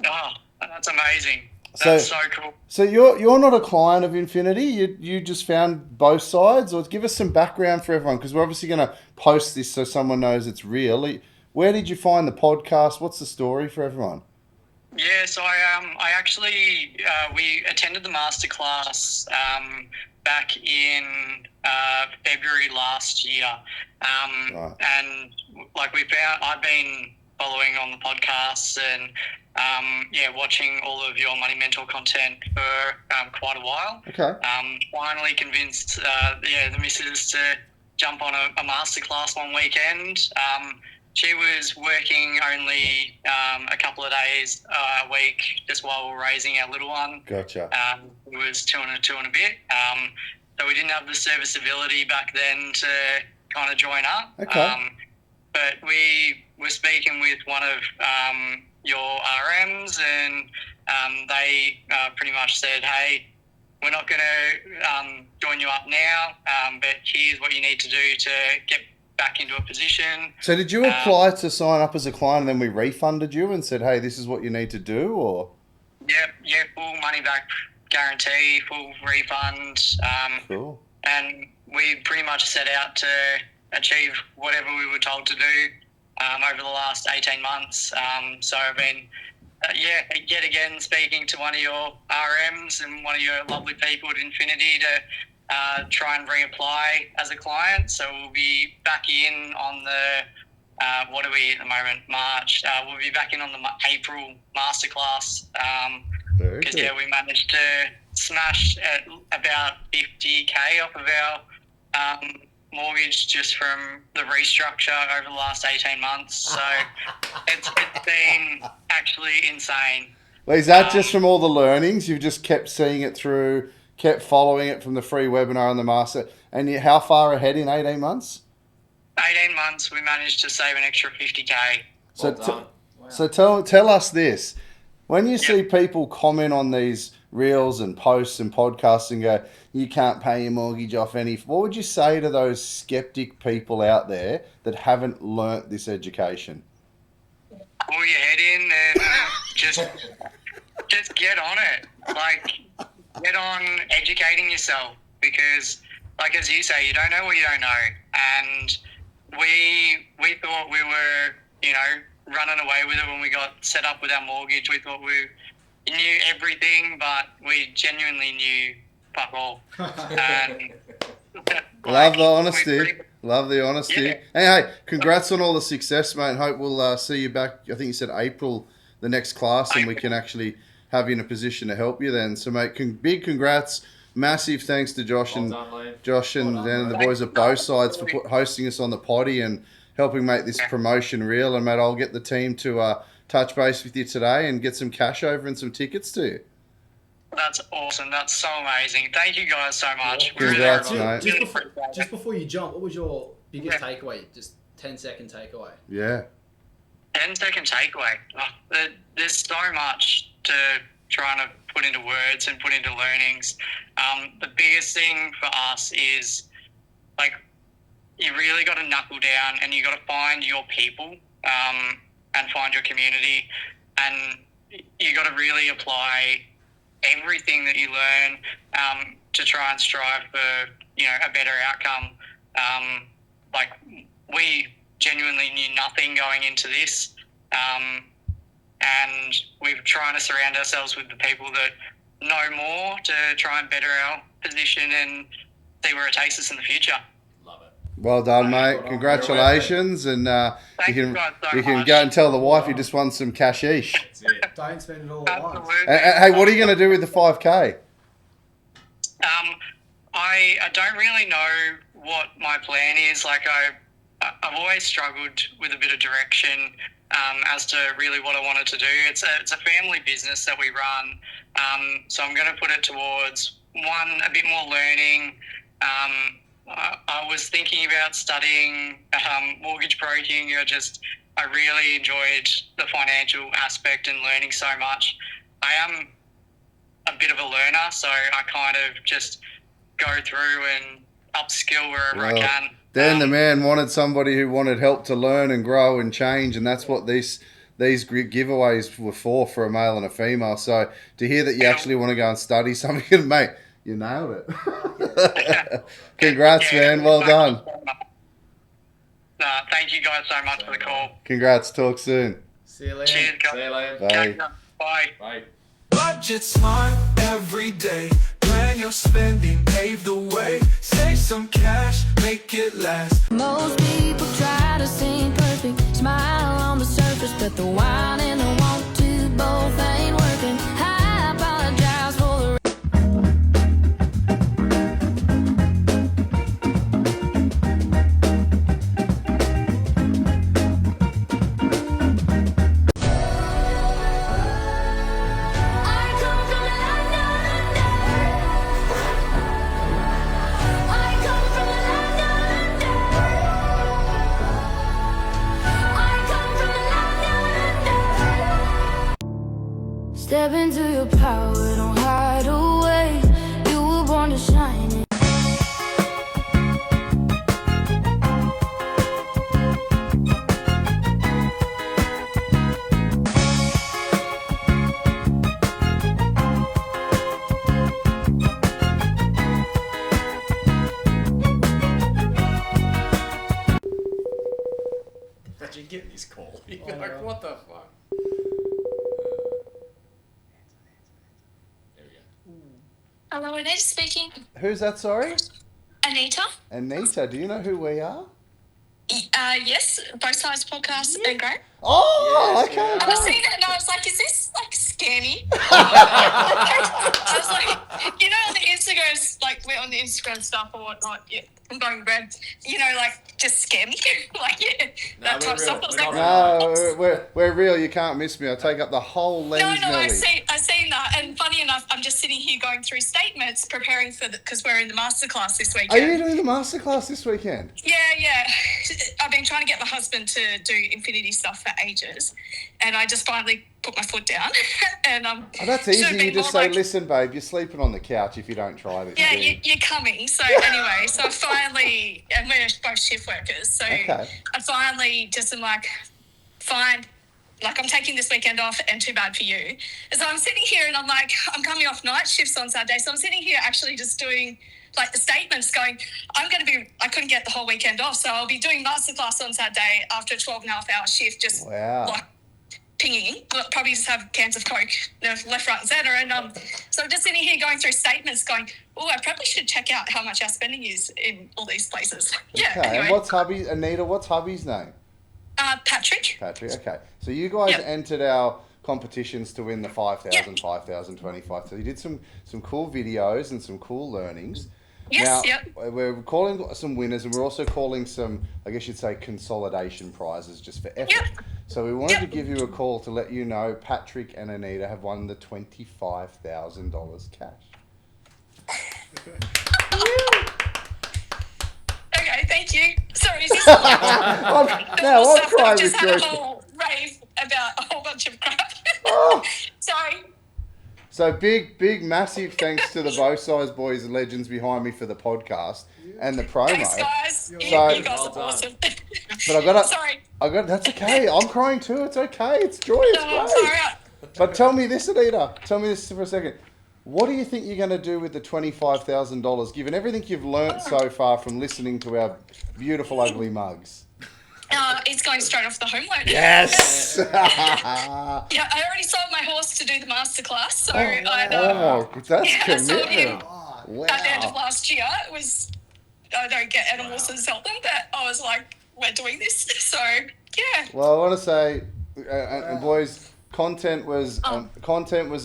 Oh, that's amazing. So- That's so cool. So you're not a client of Infinity. You just found Both Sides, or give us some background for everyone, because we're obviously going to post this so someone knows it's real. Where did you find the podcast? What's the story for everyone? Yeah, so I actually we attended the masterclass back in February last year, Right. and like I've been following on the podcasts and watching all of your Money Mentor content for quite a while. Okay. Finally convinced the missus to jump on a masterclass one weekend. She was working only a couple of days a week just while we were raising our little one. Gotcha. It was two and a bit. So we didn't have the serviceability back then to kind of join up. Okay. But we were speaking with one of your RMs, and they pretty much said, hey, we're not going to join you up now, but here's what you need to do to get back into a position. So did you apply to sign up as a client and then we refunded you and said, hey, this is what you need to do, or? Yeah, full money back guarantee, full refund. Cool. And we pretty much set out to achieve whatever we were told to do over the last 18 months. So I've been, yet again, speaking to one of your RMs and one of your lovely people at Infinity to try and reapply as a client. So we'll be back in on the, what are we at the moment? March. We'll be back in on the April masterclass. Because, we managed to smash at about 50K off of our mortgage just from the restructure over the last 18 months. So it's been actually insane. Is that just from all the learnings? You've just kept seeing it through, kept following it from the free webinar and the master. And how far ahead in 18 months? 18 months, we managed to save an extra 50K. So tell us this. When you see people comment on these reels and posts and podcasts and go, you can't pay your mortgage off what would you say to those skeptic people out there that haven't learnt this education? Pull your head in and just get on it. Like, get on educating yourself because, like as you say, you don't know what you don't know. And we thought we were, running away with it when we got set up with our mortgage. We thought we knew everything, but we genuinely knew fuck all. And, Love the honesty. Love the honesty. Yeah. Hey, congrats on all the success, mate. Hope we'll see you back. I think you said April, the next class, and we can actually have you in a position to help you then. So, mate, big congrats. Massive thanks to Josh and the boys at both sides for hosting us on the potty and helping make this promotion real. And, mate, I'll get the team to touch base with you today and get some cash over and some tickets to you. That's awesome. That's so amazing. Thank you guys so much. Congrats, mate. Just before you jump, what was your biggest takeaway? Just 10-second takeaway. Yeah. 10-second takeaway. Oh, there's so much to trying to put into words and put into learnings. The biggest thing for us is, like, you really got to knuckle down and you got to find your people and find your community, and you got to really apply everything that you learn to try and strive for a better outcome. Like, we genuinely knew nothing going into this, and we're trying to surround ourselves with the people that know more to try and better our position and see where it takes us in the future. Love it. Well done, mate. Congratulations. And you can much. go and tell the wife you just won some cashish. That's it. Don't spend it all at once. Absolutely. Hey, what are you going to do with the 5K? I don't really know what my plan is. Like, I've always struggled with a bit of direction as to really what I wanted to do. It's a family business that we run, so I'm going to put it towards a bit more learning. I was thinking about studying mortgage broking. I really enjoyed the financial aspect and learning so much. I am a bit of a learner, so I kind of just go through and upskill wherever I can. Dan the man wanted somebody who wanted help to learn and grow and change, and that's what these giveaways were for a male and a female. So to hear that you actually want to go and study something, mate, you nailed it. Congrats, man. Well done. Thank you guys so much for the call. Congrats. Talk soon. See you later. Cheers, guys. See you later. Bye. Bye. Bye. Budget smart every day. Plan your spending, pave the way. Save some cash, make it last. Most people try to seem perfect, smile on the surface, but the wine and the want to both ain't working. I apologize for the Step into your power, don't hide away. You Like, what the fuck? There we go. Hello, Anita speaking. Who's that, sorry? Anita? Anita, do you know who we are? Yes, Both Sides Podcast and Graeme. Oh, Yes, okay. yeah. I was seeing that and I was like, is this like scammy? I was like, you know, on the Instagram, like we're on the Instagram stuff or whatnot, yeah, I'm going red, you know, like just scammy. Like, yeah, that type of stuff. I was like, No, we're real. You can't miss me. I take up the whole lens, no, Nelly. I've seen that. And funny enough, I'm just sitting here going through statements, preparing for because we're in the masterclass this Are weekend. you doing the masterclass this weekend? Yeah. I've been trying to get my husband to do infinity stuff for ages, and I just finally put my foot down. And Oh, that's should have easy. been You just more say, like, listen, babe, you're sleeping on the couch if you don't try this. yeah, thing." you're coming. So anyway, so I finally, and we're both shift workers, so Okay. I finally just am like, fine. Like, I'm taking this weekend off and too bad for you. So I'm sitting here and I'm like, I'm coming off night shifts on Saturday. So I'm sitting here actually just doing like the statements going, I couldn't get the whole weekend off. So I'll be doing masterclass on Saturday after a 12.5-hour shift, just Wow. like pinging. I'll probably just have cans of Coke, left, right and centre. And so I'm just sitting here going through statements going, oh, I probably should check out how much our spending is in all these places. Yeah, Okay. anyway. And what's hubby, Anita, what's hubby's name? Patrick. Patrick. Okay. So you guys Yep. entered our competitions to win the 5,000, Yep. 5,000, 25. So you did some cool videos and some cool learnings. Yes, Now, yep. we're calling some winners and we're also calling some, I guess you'd say, consolidation prizes just for effort. Yep. So we wanted to Yep. give you a call to let you know Patrick and Anita have won the $25,000 cash. Okay, thank you. Sorry, is this Now I'm I've crying just with had a joy. whole rave about a whole bunch of crap. Oh. Sorry. So big, massive thanks to the Both Sides Boys and legends behind me for the podcast and the promo. Thanks, guys. You So- guys Well are done. awesome. But I gotta, Sorry. that's okay. I'm crying too. It's okay. It's joy. It's No, I'm great. sorry. But tell me this, Anita. Tell me this for a second. What do you think you're going to do with the $25,000, given everything you've learnt so far from listening to our beautiful, ugly mugs? It's going straight off the home loan. Yes. Yeah, I already sold my horse to do the masterclass, so That's yeah, I sold him commitment. at the end of Wow. last year. It was, I don't get animals and sell them, but I was like, we're doing this. So, yeah. Well, I want to say, and boys, content was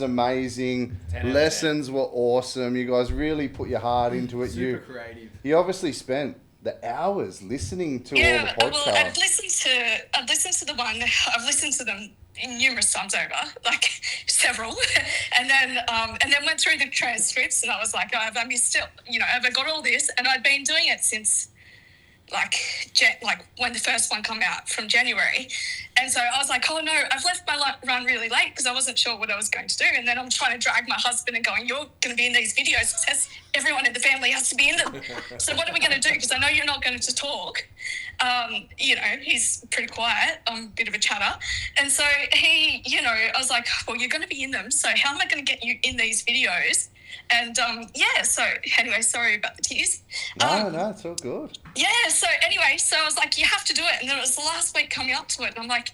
amazing. 10 out of Lessons were awesome. You guys really put your heart into it. Super creative. You obviously spent the hours listening to all Yeah, the podcasts. well, I've listened to the one. I've listened to them numerous times over, like several, and then went through the transcripts, and I was like, oh, have I missed it? You know, have I got all this? And I'd been doing it since like when the first one come out from January, and so I was like, oh no, I've left my run really late because I wasn't sure what I was going to do, and then I'm trying to drag my husband and going, you're going to be in these videos. It says everyone in the family has to be in them. So what are we going to do? Because I know you're not going to talk. You know, he's pretty quiet. I'm a bit of a chatter. And so he, you know, I was like, well, you're going to be in them. So how am I going to get you in these videos? And so anyway, sorry about the tears. No, it's all good. Yeah, so anyway, so I was like, you have to do it. And then it was the last week coming up to it. And I'm like,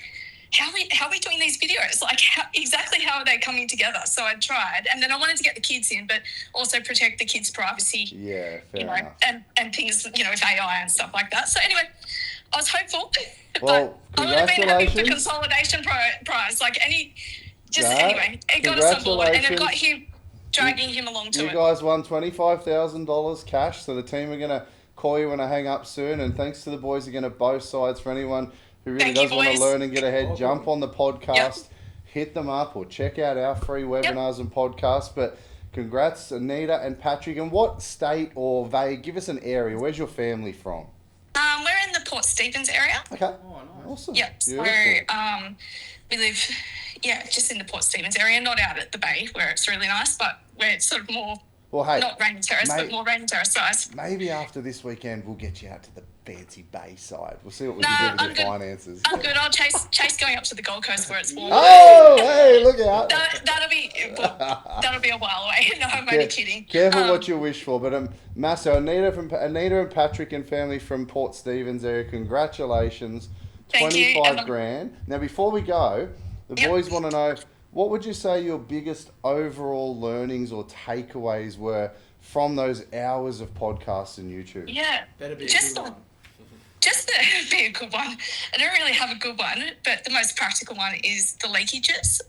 how are we doing these videos? Like, exactly how are they coming together? So I tried. And then I wanted to get the kids in, but also protect the kids' privacy. Yeah, fair You know, enough. and things, you know, with AI and stuff like that. So anyway, I was hopeful. Well, but I would have been happy for congratulations. consolidation prize. Like Yeah, anyway, it got us on board. And it got congratulations. him, dragging him along to You it. guys won $25,000 cash, so the team are going to call you when I hang up soon. And thanks to the boys again at Both Sides. For anyone who really Thank you, does want to boys. learn and get ahead, jump on the podcast, hit them up, or check out our free webinars and podcasts. But congrats, Anita and Patrick. And what state or give us an area? Where's your family from? We're in the Port Stephens area. Okay. Oh, nice. Awesome. Yep. So Beautiful. we live, just in the Port Stephens area, not out at the bay where it's really nice, but where it's sort of more, Well, hey, not rain terrace, mate, but more rain terrace size. maybe after this weekend we'll get you out to the fancy bay side. We'll see what we No, can do I'm with your good. finances. I'm good. I'll chase going up to the Gold Coast where it's warm. Oh, hey, look out. That'll be a while away. No, I'm only kidding. Careful what you wish for. But Masso, Anita and Patrick and family from Port Stephens area, congratulations. Thank you. 25 grand. Now, before we go, the boys want to know, what would you say your biggest overall learnings or takeaways were from those hours of podcasts and YouTube? Yeah. Better be a Just good one. Just to be a good one. I don't really have a good one, but the most practical one is the leakages.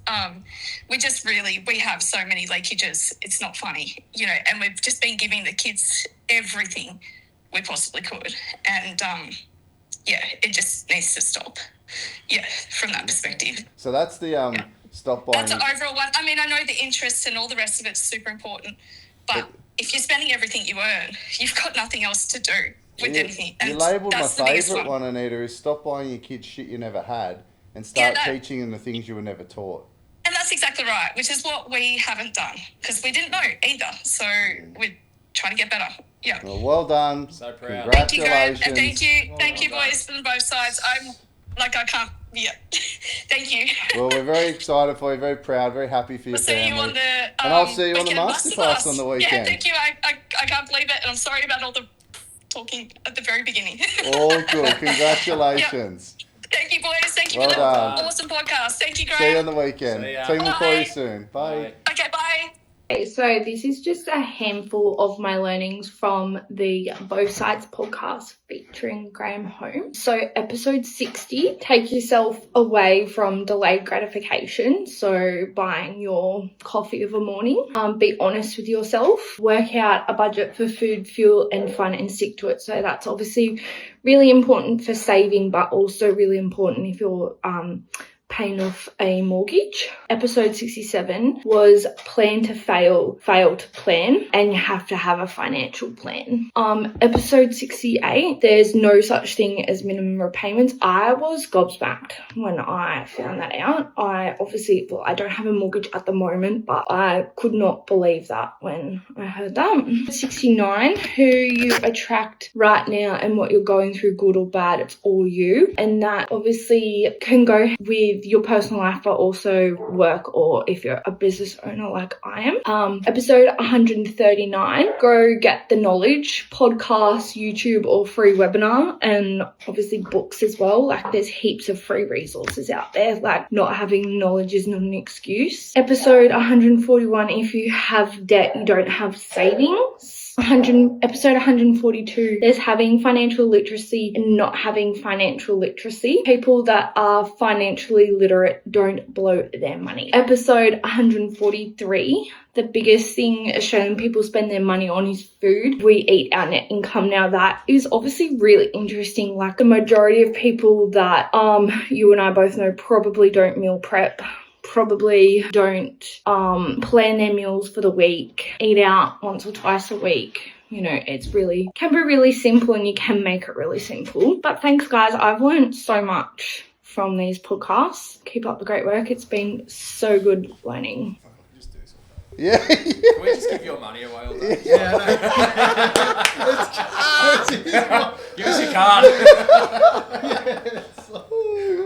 We have so many leakages. It's not funny, and we've just been giving the kids everything we possibly could. And, it just needs to stop. Yeah, from that perspective. So that's the stop buying. That's an overall one. I mean, I know the interest and all the rest of it's super important, but if you're spending everything you earn, you've got nothing else to do with anything. You labelled my favourite one, Anita, is stop buying your kids shit you never had and start teaching them the things you were never taught. And that's exactly right, which is what we haven't done because we didn't know either. So we're trying to get better. Yeah. Well done. So proud. Thank you, Graeme. Congratulations. And thank you, boys, from both sides. I can't. Yeah. Thank you. Well, we're very excited for you, very proud, very happy for your We'll see family. you on the and I'll see you on the weekend masterclass on the weekend. Yeah, thank you. I can't believe it, and I'm sorry about all the talking at the very beginning. All good. Congratulations. Yep. Thank you, boys. Thank you Well for done. the awesome podcast. Thank you, Graeme. See you on the weekend. See ya. Team will call Bye. you soon. Bye. Okay, bye. Okay, so this is just a handful of my learnings from the Both Sides podcast featuring Graeme Holm. So episode 60, take yourself away from delayed gratification. So buying your coffee of a morning. Be honest with yourself. Work out a budget for food, fuel and fun and stick to it. So that's obviously really important for saving, but also really important if you're paying off a mortgage. Episode 67 was plan to fail to plan, and you have to have a financial plan. Episode 68, there's no such thing as minimum repayments. I was gobsmacked when I found that out. I don't have a mortgage at the moment, but I could not believe that when I heard that. 69, who you attract right now and what you're going through, good or bad, it's all you. And that obviously can go with your personal life, but also work, or if you're a business owner like I am. Episode 139, go get the knowledge, podcast, YouTube, or free webinar, and obviously books as well. Like there's heaps of free resources out there. Like not having knowledge is not an excuse. Episode 141, if you have debt, you don't have savings. Episode 142, there's having financial literacy and not having financial literacy. People that are financially literate don't blow their money. Episode 143, the biggest thing Australian people spend their money on is food. We eat our net income. Now that is obviously really interesting. Like the majority of people that you and I both know probably don't meal prep, probably don't plan their meals for the week, eat out once or twice a week. It's can be really simple, and you can make it really simple. But thanks guys, I've learned so much from these podcasts. Keep up the great work. It's been so good learning. Yeah. Can we just give your money away all day? Yeah, Give us your card.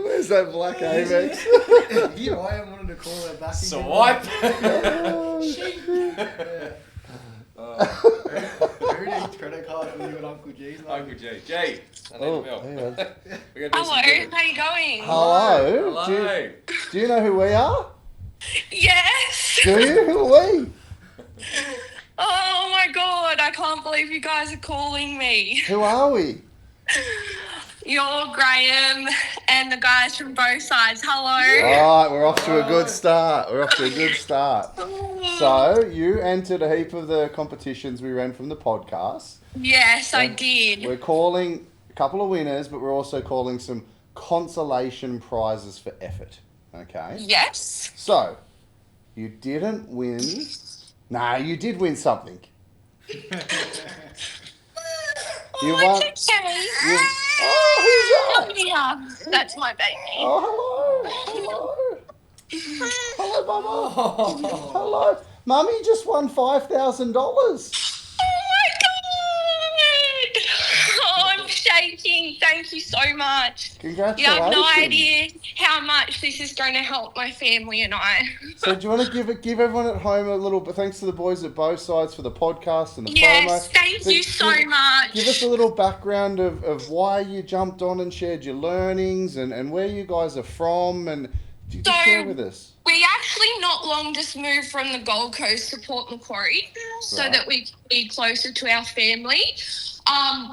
Where's that black Amex? Here I am wanting to call her back. Swipe. Who needs credit card from you and Uncle G's? Mate? Uncle G. G. I need milk. Hang on. We're gonna do Hello, some good. how you going? Hello. Hello. Do you know who we are? Yes. Do you? Who are we? Oh my god, I can't believe you guys are calling me. Who are we? You're Graeme and the guys from both sides. Hello. All right, we're off to a good start. So you entered a heap of the competitions we ran from the podcast. Yes, I did. We're calling a couple of winners, but we're also calling some consolation prizes for effort. Okay? Yes. So, you didn't win. Nah, you did win something. You won. It's okay. Oh, who's that? Yeah, that's my baby. Oh, hello. Hello, Mama. Hello. Mummy just won $5,000. Oh my god! Oh, I'm shaking. Thank you so much. Congratulations. You have no idea how much this is going to help my family and I. So do you want to give everyone at home a little, thanks to the boys at both sides for the podcast and the promo. Yes, thank you so much. Give us a little background of why you jumped on and shared your learnings and where you guys are from, and do you just share with us? We actually not long just moved from the Gold Coast to Port Macquarie so that we can be closer to our family.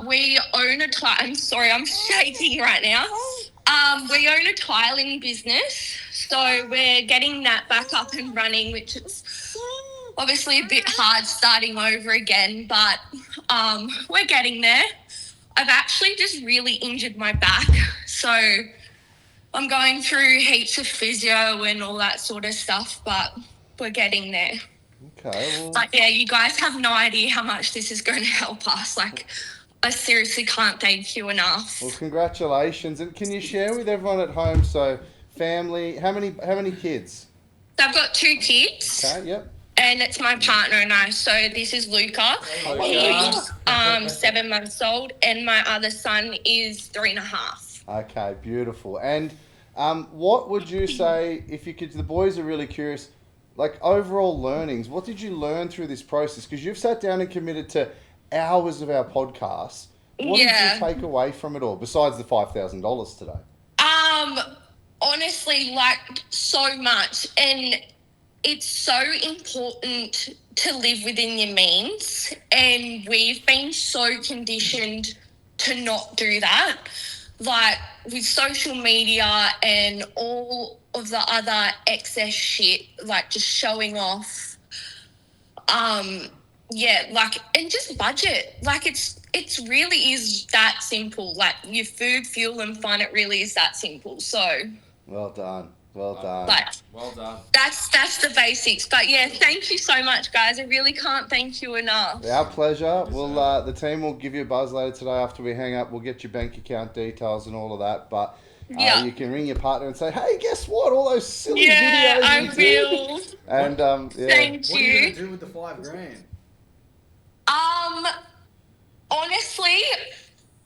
We own I'm sorry, I'm shaking right now. We own a tiling business, so we're getting that back up and running, which is obviously a bit hard starting over again, but we're getting there. I've actually just really injured my back, so I'm going through heaps of physio and all that sort of stuff, but we're getting there. Okay. Well, but yeah, you guys have no idea how much this is going to help us. Like, I seriously can't thank you enough. Well, congratulations. And can you share with everyone at home, so family, how many kids? So I've got 2 kids. Okay, yep. And it's my partner and I. So this is Luca. He's 7 months old, and my other son is 3.5. Okay, beautiful. And what would you say, if you could, the boys are really curious, like overall learnings, what did you learn through this process? Because you've sat down and committed to hours of our podcast. What did you take away from it all, besides the $5,000 today? Honestly, like, so much. And it's so important to live within your means. And we've been so conditioned to not do that. Like, with social media and all of the other excess shit, like just showing off. And just budget. Like, it's really is that simple. Like, your food, fuel and fun, it really is that simple. So well done. Well done. Well done. That's the basics. But yeah, thank you so much, guys. I really can't thank you enough. Our pleasure. We'll the team will give you a buzz later today after we hang up. We'll get your bank account details and all of that. But you can ring your partner and say, "Hey, guess what? All those silly videos." Yeah, I will. And thank you. What are you gonna do with the $5,000? Honestly,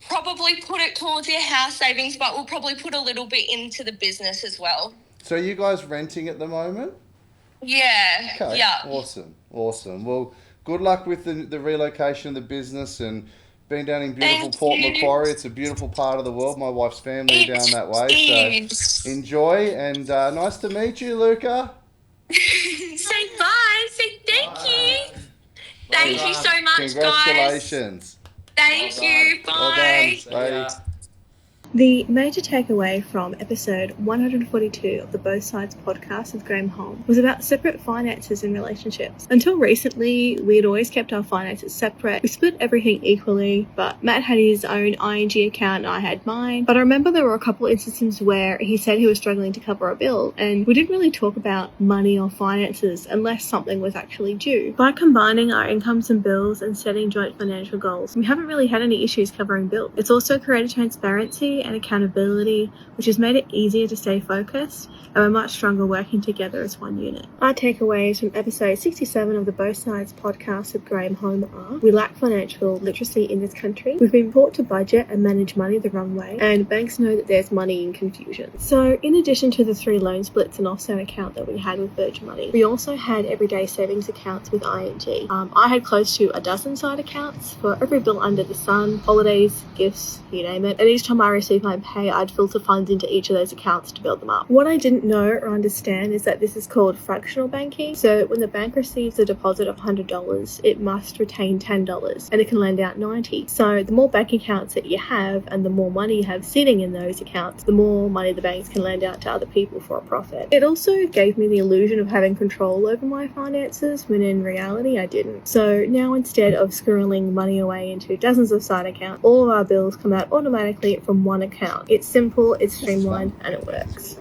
probably put it towards your house savings, but we'll probably put a little bit into the business as well. So are you guys renting at the moment? Yeah. Okay. Yeah. Awesome. Well, good luck with the relocation of the business and being down in beautiful Port Macquarie. It's a beautiful part of the world. My wife's family down that way. So enjoy, and nice to meet you, Luca. Say bye. Say thank you. Thank you so much, Congratulations. guys. Thank you. Bye. Bye. The major takeaway from episode 142 of the Both Sides podcast with Graeme Holm was about separate finances in relationships. Until recently, we had always kept our finances separate. We split everything equally, but Matt had his own ING account and I had mine. But I remember there were a couple of instances where he said he was struggling to cover a bill, and we didn't really talk about money or finances unless something was actually due. By combining our incomes and bills and setting joint financial goals, we haven't really had any issues covering bills. It's also created transparency and accountability, which has made it easier to stay focused, and we're much stronger working together as one unit. Our takeaways from episode 67 of the Both Sides podcast with Graeme Holm are: we lack financial literacy in this country, we've been taught to budget and manage money the wrong way, and banks know that there's money in confusion. So in addition to the 3 loan splits and offset account that we had with Virgin Money, we also had everyday savings accounts with ING. I had close to a dozen side accounts for every bill under the sun, holidays, gifts, you name it, and each time I received my pay, I'd filter funds into each of those accounts to build them up. What I didn't know or understand is that this is called fractional banking. So when the bank receives a deposit of $100, it must retain $10 and it can lend out $90. So the more bank accounts that you have and the more money you have sitting in those accounts, the more money the banks can lend out to other people for a profit. It also gave me the illusion of having control over my finances when in reality I didn't. So now instead of squirreling money away into dozens of side accounts, all of our bills come out automatically from one account. It's simple, it's streamlined, and it works.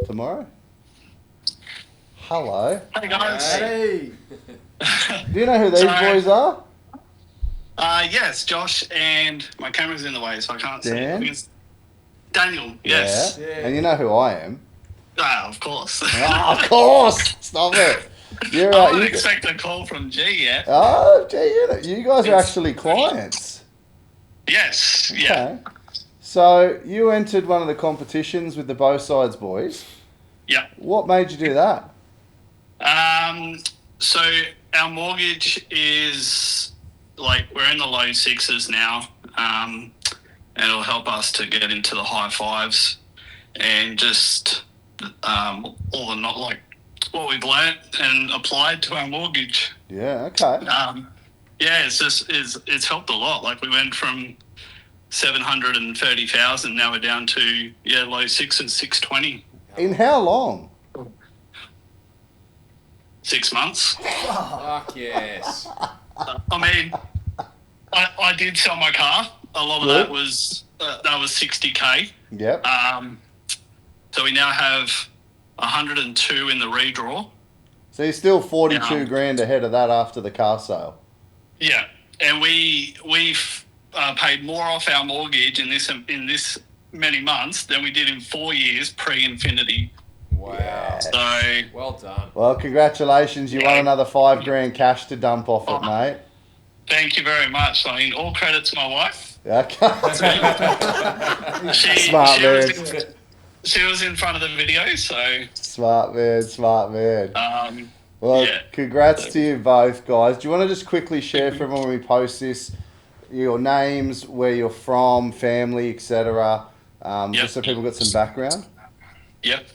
Tomorrow? Hello. Hey guys. Hey. Do you know who these boys are? Yes, Josh, and my camera's in the way, so I can't Dan? see. It's Daniel, yes. Yeah. And you know who I am? Of course. Of course! Stop it. You're, I wouldn't expect a call from G yet. Oh, gee, you guys are actually clients. Yes, yeah. Okay. So you entered one of the competitions with the Both Sides boys. Yeah. What made you do that? So our mortgage is we're in the low sixes now, and it'll help us to get into the high fives, and just all the not what we've learnt and applied to our mortgage. Yeah. Okay. It's helped a lot. We went from 730,000, now we're down to low sixes, 620. In how long? 6 months. Fuck yes. I mean, I did sell my car. A lot of that was 60K. Yep. So we now have 102 in the redraw. So you're still 42 grand ahead of that after the car sale. Yeah, and we've paid more off our mortgage in this many months than we did in 4 years pre-Infinity. Wow. So well done. Well, congratulations. You won another 5 grand cash to dump off it, mate. Thank you very much. I mean, all credit to my wife. Okay. Smart man. She was in front of the video, so... Smart man. Well, congrats to you both, guys. Do you want to just quickly share for everyone when we post this, your names, where you're from, family, etc., just so people got some background? Yep.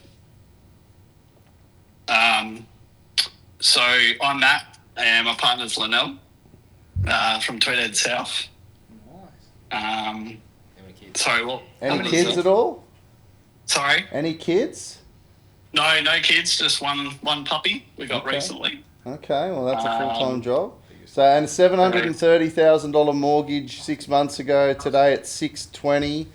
So I'm Matt, and my partner's Linnell, from Tweedhead South. Nice. Sorry, what? Any kids at all? Sorry? Any kids? No kids, just one puppy we got recently. Okay, well that's a full-time job. So, and a $730,000 mortgage 6 months ago. Today it's 620,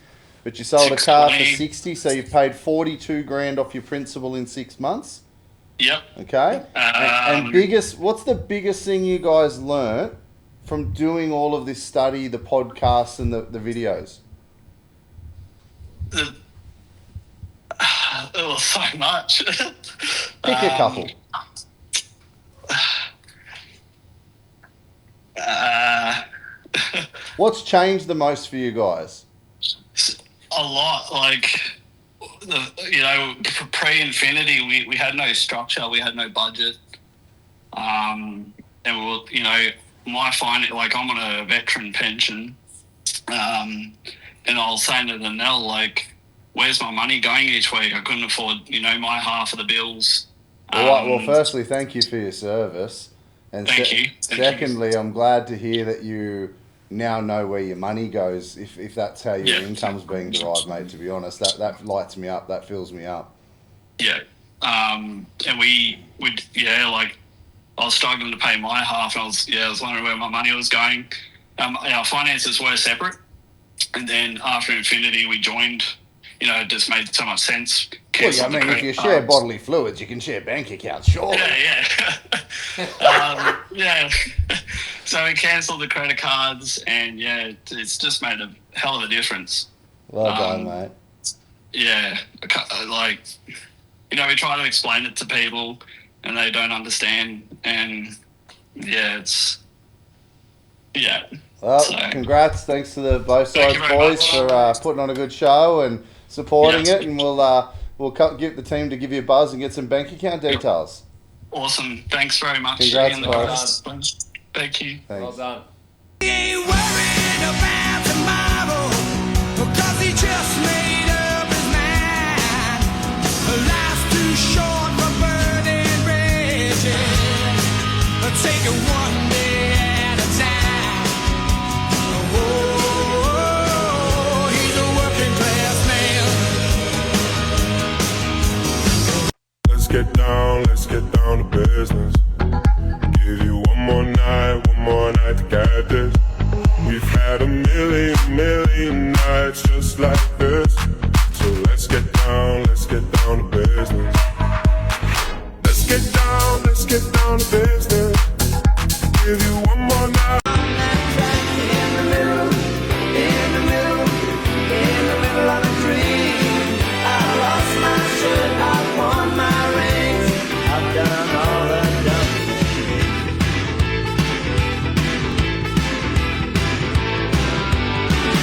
but you sold a car for 60, so you've paid 42 grand off your principal in 6 months. Yep. Okay. And what's the biggest thing you guys learnt from doing all of this study, the podcasts and the videos? Oh, so much. Pick a couple. What's changed the most for you guys? A lot. Pre-Infinity, we had no structure, we had no budget, and we were, my finding, I'm on a veteran pension, and I was saying to Nell, where's my money going each week? I couldn't afford, my half of the bills. Well, firstly, thank you for your service. And thank you. Secondly, I'm glad to hear that you now know where your money goes, if that's how your income's being derived, mate, to be honest. That lights me up. That fills me up. Yeah. And I was struggling to pay my half. I was wondering where my money was going. Our finances were separate. And then after Infinity, we joined. It just made so much sense. Well, if you share bodily fluids, you can share bank accounts, sure. Yeah. So we cancelled the credit cards, and it's just made a hell of a difference. Well done, mate. Yeah, we try to explain it to people, and they don't understand, and Well, congrats. Thanks to the Both Sides boys for putting on a good show and supporting it, and we'll get the team to give you a buzz and get some bank account details. Awesome. Thanks very much. Congrats, guys. Thank you. Thanks. Well done. He ain't worried about tomorrow, because he just made up his mind. Life's too short for burning bridges. Take it one day at a time. Oh, he's a working class man. Let's get down to business. Give you one more night to get this. We've had a million nights just like this. So let's get down to business. Let's get down to business. Give you one more night. In the middle of a dream. I lost my shirt, I won my rings. I've done all I've done.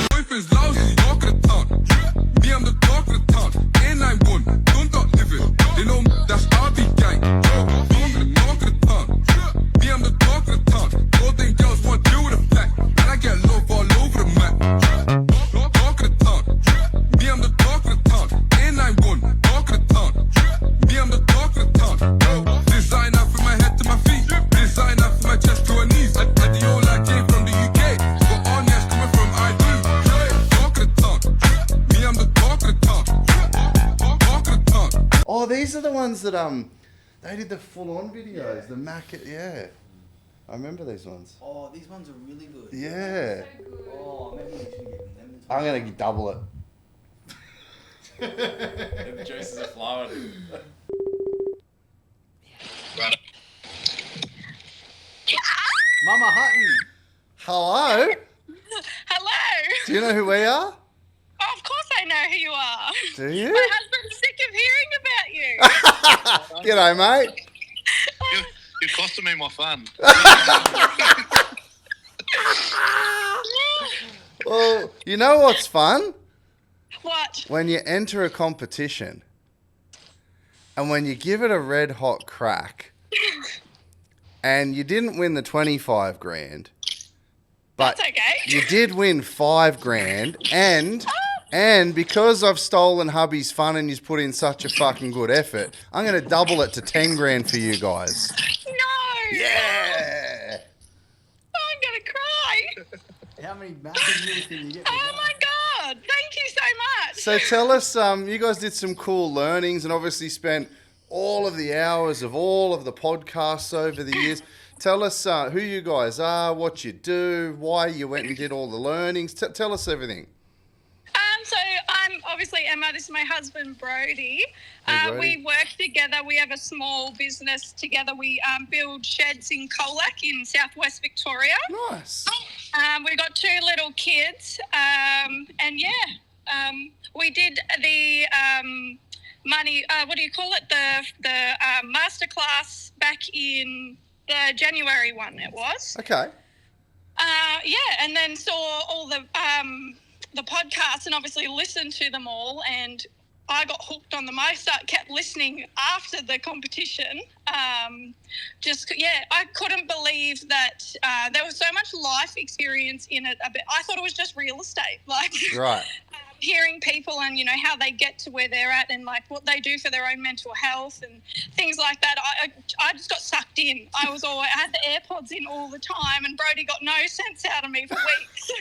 Boyfriend's lousy, walking the talk. ones that they did the full-on videos, the Mac. Yeah, I remember these ones. Oh, these ones are really good. Yeah. Oh, maybe we should give them. I'm gonna double it. The juices are flowing. Mama Hutton. Hello. Hello. Do you know who we are? Oh, of course I know who you are. Do you? My husband's sick of hearing about you. G'day, mate. You're costing me my fun. Well, you know what's fun? What? When you enter a competition and when you give it a red hot crack and you didn't win the 25 grand, but That's okay. you did win 5 grand and because I've stolen hubby's fun and you've put in such a fucking good effort, I'm going to double it to 10 grand for you guys. No. Yeah. I'm going to cry. How many massive meals can you get? Oh my God. Thank you so much. So tell us, you guys did some cool learnings and obviously spent all of the hours of all of the podcasts over the years. Tell us who you guys are, what you do, why you went and did all the learnings. Tell us everything. So I'm obviously Emma. This is my husband, Brody. Hey, Brody. We work together. We have a small business together. We build sheds in Colac in southwest Victoria. Nice. We've got 2 little kids. We did the money, what do you call it? The masterclass back in the January one it was. Okay. And then saw all the podcasts and obviously listened to them all, and I got hooked on them. I kept listening after the competition. I couldn't believe that there was so much life experience in it. I thought it was just real estate, like Right. Hearing people and, you know, how they get to where they're at and, like, what they do for their own mental health and things like that. I just got sucked in. I had the AirPods in all the time, and Brody got no sense out of me for weeks.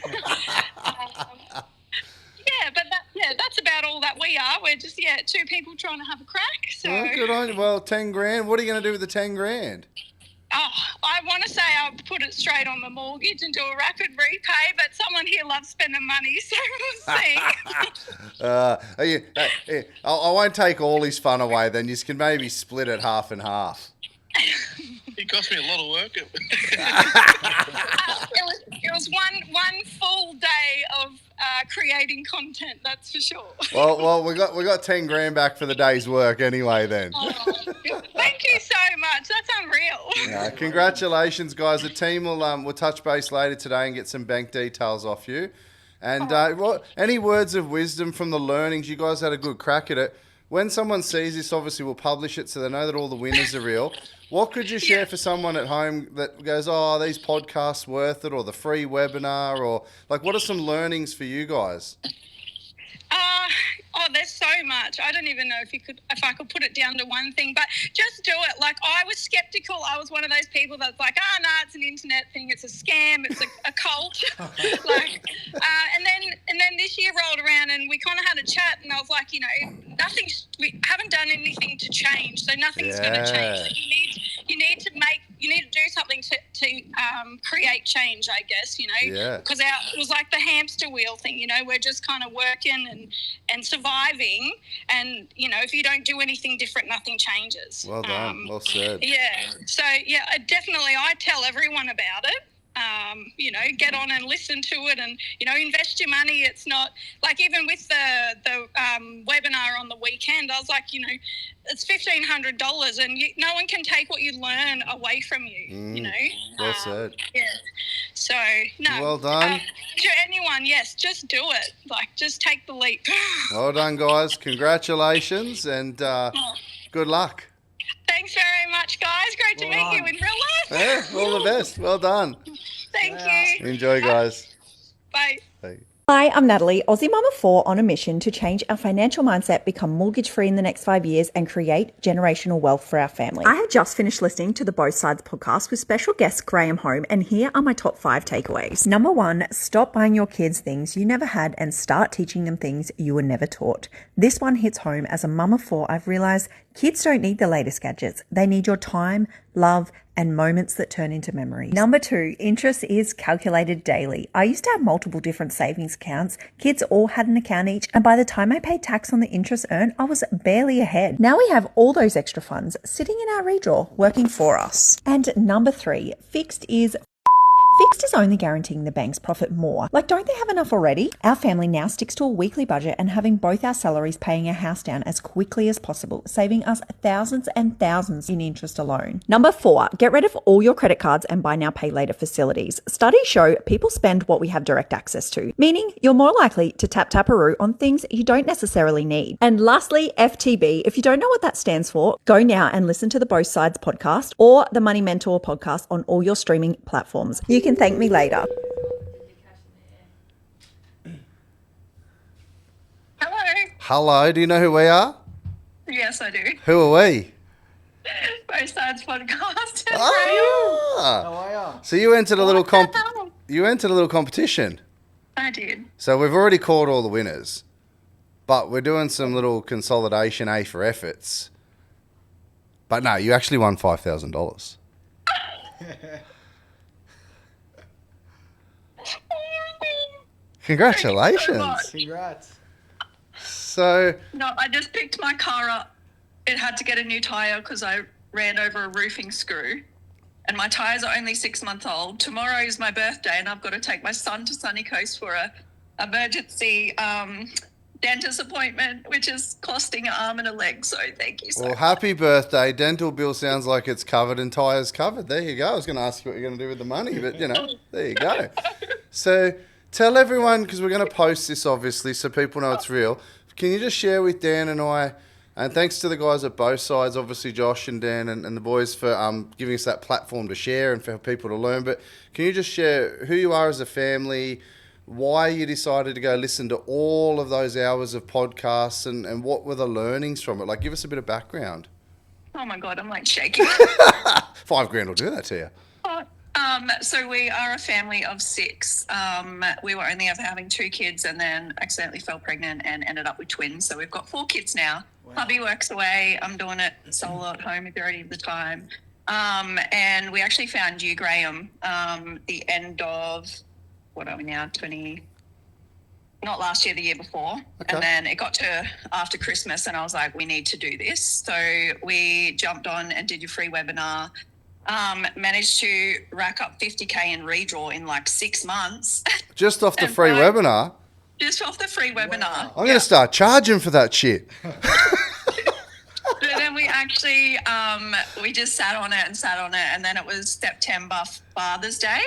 That's about all that we are. We're just, 2 people trying to have a crack. So. Oh, good on you. Well, 10 grand. What are you going to do with the 10 grand? Oh, I want to say I'll put it straight on the mortgage and do a rapid repay, but someone here loves spending money, so we'll see. I won't take all his fun away then. You can maybe split it half and half. It cost me a lot of work. It was one full day of creating content, that's for sure. Well, we got 10 grand back for the day's work anyway then. Oh, thank you so much. That's unreal. Congratulations, guys. The team will touch base later today and get some bank details off you. And any words of wisdom from the learnings? You guys had a good crack at it. When someone sees this, obviously we'll publish it so they know that all the winners are real. What could you share for someone at home that goes, oh, these podcasts worth it, or the free webinar, or like, what are some learnings for you guys? There's so much. I don't even know if I could put it down to one thing, but just do it. Like, I was skeptical. I was one of those people that's like, it's an internet thing. It's a scam. It's a cult. And then this year rolled around and we kind of had a chat, and I was like, you know, we haven't done anything to change, so nothing's going to change. So you need to do something to create change, I guess, you know. Yeah. Because it was like the hamster wheel thing, you know. We're just kind of working and surviving, and, you know, if you don't do anything different, nothing changes. Well done. Well said. Yeah. So, definitely I tell everyone about it. You know, get on and listen to it, and, you know, invest your money. It's not like, even with the webinar on the weekend, I was like, you know, it's $1,500 and no one can take what you learn away from you, you know. Well said. Yeah. So, no. Well done. To anyone, yes, just do it. Like, just take the leap. Well done, guys. Congratulations and good luck. Thanks very much, guys. Great to meet you in real life. Yeah, all the best. Well done. Thank you. Enjoy, guys. Bye. Bye. Hi, I'm Natalie, Aussie Mama 4, on a mission to change our financial mindset, become mortgage-free in the next 5 years, and create generational wealth for our family. I have just finished listening to the Both Sides podcast with special guest Graeme Holm, and here are my top 5 takeaways. Number 1, stop buying your kids things you never had and start teaching them things you were never taught. This one hits home. As a mum of 4, I've realised Kids don't need the latest gadgets. They need your time, love, and moments that turn into memories. Number 2, interest is calculated daily. I used to have multiple different savings accounts. Kids all had an account each, and by the time I paid tax on the interest earned, I was barely ahead. Now we have all those extra funds sitting in our redraw, working for us. And number 3, fixed is Fixed is only guaranteeing the bank's profit more. Like, don't they have enough already? Our family now sticks to a weekly budget and having both our salaries paying our house down as quickly as possible, saving us thousands and thousands in interest alone. Number 4, get rid of all your credit cards and buy now, pay later facilities. Studies show people spend what we have direct access to, meaning you're more likely to tap taparoo on things you don't necessarily need. And lastly, FTB. If you don't know what that stands for, go now and listen to the Both Sides podcast or the Money Mentor podcast on all your streaming platforms. You can thank me later. Hello, do you know who we are? Yes, I do. Who are we? Both Sides podcast. Ah. So you entered a little competition. I did. So we've already called all the winners, but we're doing some little consolidation A for efforts. But no, you actually won $5,000. Congratulations. Congrats. So No, I just picked my car up. It had to get a new tyre because I ran over a roofing screw. And my tyres are only 6 months old. Tomorrow is my birthday and I've got to take my son to Sunny Coast for a emergency dentist appointment, which is costing an arm and a leg. So thank you so well, much. happy birthday. Dental bill sounds like it's covered and tyres covered. There you go. I was going to ask you what you're going to do with the money, but, there you go. So tell everyone, because we're going to post this, obviously, so people know it's real. Can you just share with Dan and I, and thanks to the guys at both sides, obviously Josh and Dan and the boys for giving us that platform to share and for people to learn, but can you just share who you are as a family, why you decided to go listen to all of those hours of podcasts and what were the learnings from it? Like, give us a bit of background. Oh my God, I'm like shaking. $5,000 will do that to you. So we are a family of 6. We were only ever having 2 kids and then accidentally fell pregnant and ended up with twins. So we've got 4 kids now. Wow. Hubby works away. I'm doing it solo at home majority of the time. And we actually found you, Graeme, the end of, what are we now, not last year, the year before. Okay. And then it got to after Christmas and I was like, we need to do this. So we jumped on and did your free webinar. Managed to rack up 50K in redraw in like 6 months. Just off the free webinar? Just off the free webinar. Wow. I'm going to start charging for that shit. So then we actually, we just sat on it. And then it was September Father's Day.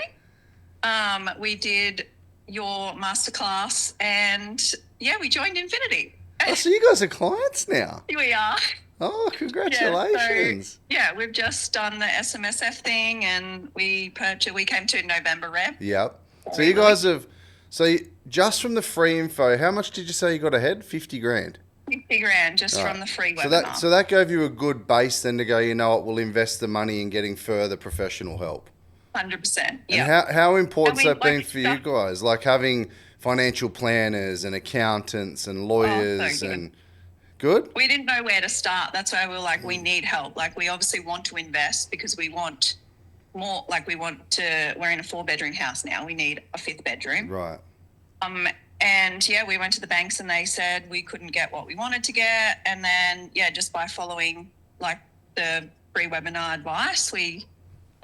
We did your masterclass and we joined Infinity. Oh, so you guys are clients now? Here we are. Oh, congratulations. We've just done the SMSF thing and we came to November Rep. Yep. So you guys have, just from the free info, how much did you say you got ahead? 50 grand? 50 grand just from the free webinar. So that gave you a good base then to go, you know what, we'll invest the money in getting further professional help. 100%. Yeah. And how important has that been for you guys? Like having financial planners and accountants and lawyers and... Good? We didn't know where to start. That's why we were like, we need help. Like, we obviously want to invest because we want more, like we're in a 4-bedroom house now. We need a 5th bedroom. Right. And we went to the banks and they said we couldn't get what we wanted to get. And then, just by following like the free webinar advice, we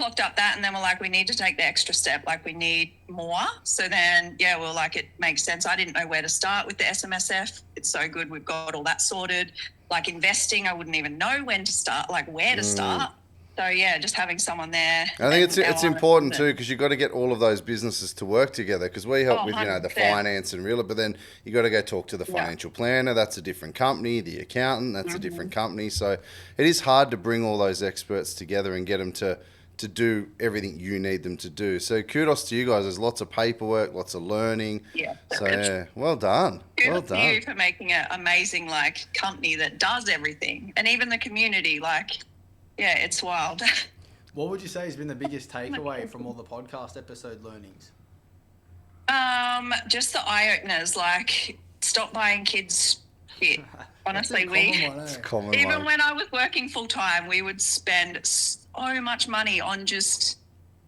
locked up that and then we're like, we need to take the extra step. Like, we need more. So then, we're like, it makes sense. I didn't know where to start with the SMSF. It's so good. We've got all that sorted. Like investing, I wouldn't even know when to start, like where to start. So just having someone there. I think it's important too, because you've got to get all of those businesses to work together, because we help with, the finance and real, but then you got to go talk to the financial planner. That's a different company. The accountant, that's a different company. So it is hard to bring all those experts together and get them to do everything you need them to do. So kudos to you guys. There's lots of paperwork, lots of learning. Yeah. So well done. Kudos to you for making an amazing company that does everything, and even the community. It's wild. What would you say has been the biggest takeaway from all the podcast episode learnings? Just the eye openers. Like, stop buying kids shit. Honestly, It's a common even one. when I was working full time, we would spend so much money on just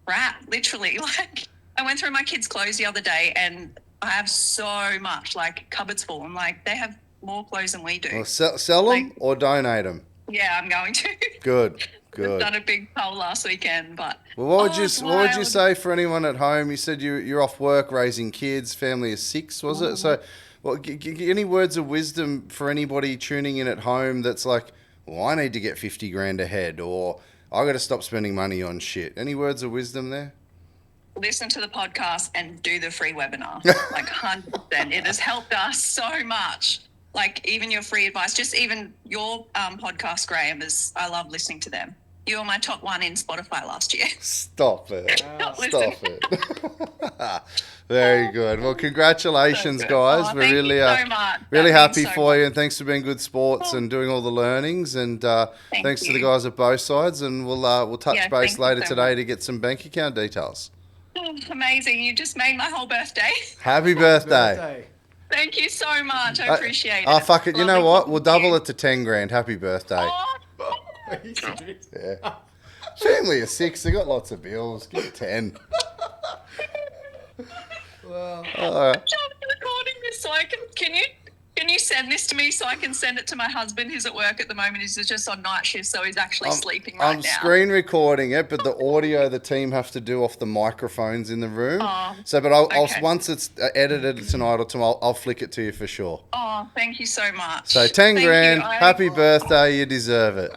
crap, literally. Like, I went through my kids' clothes the other day and I have so much, like, cupboards full. I'm like, they have more clothes than we do. Well, sell them or donate them. Yeah, I'm going to. Good. I've done a big poll last weekend, but Well, what would it's you wild. say for anyone at home? You said you're off work raising kids, family of 6, was it? So, well, any words of wisdom for anybody tuning in at home that's like, well, I need to get 50 grand ahead, or I got to stop spending money on shit. Any words of wisdom there? Listen to the podcast and do the free webinar. Like 100%. It has helped us so much. Like even your free advice, just even your podcast, Graeme, I love listening to them. You were my top one in Spotify last year. Stop it. Stop it. Very good. Well, congratulations, guys. Oh, We're thank really, you so much. really That happy means so for much. you, and thanks for being good sports and doing all the learnings. And thanks to the guys at both sides. And we'll touch Yeah, base thank you later so today much. to get some bank account details. Oh, amazing. You just made my whole birthday. Happy birthday. Thank you so much. I appreciate Oh, it. fuck it. You know Lovely what? talking We'll to double you. it to 10 grand. Happy birthday. Yeah. Family of 6. They got lots of bills. Give it 10. Well, All right. I'm recording this so I can you send this to me so I can send it to my husband who's at work at the moment. He's just on night shift, so he's actually sleeping right I'm now. screen recording it, but the audio the team have to do off the microphones in the room. Oh, But I'll okay. once it's edited tonight or tomorrow, I'll flick it to you for sure. Oh, thank you so much. So 10 Thank grand. you. Happy birthday. You deserve it.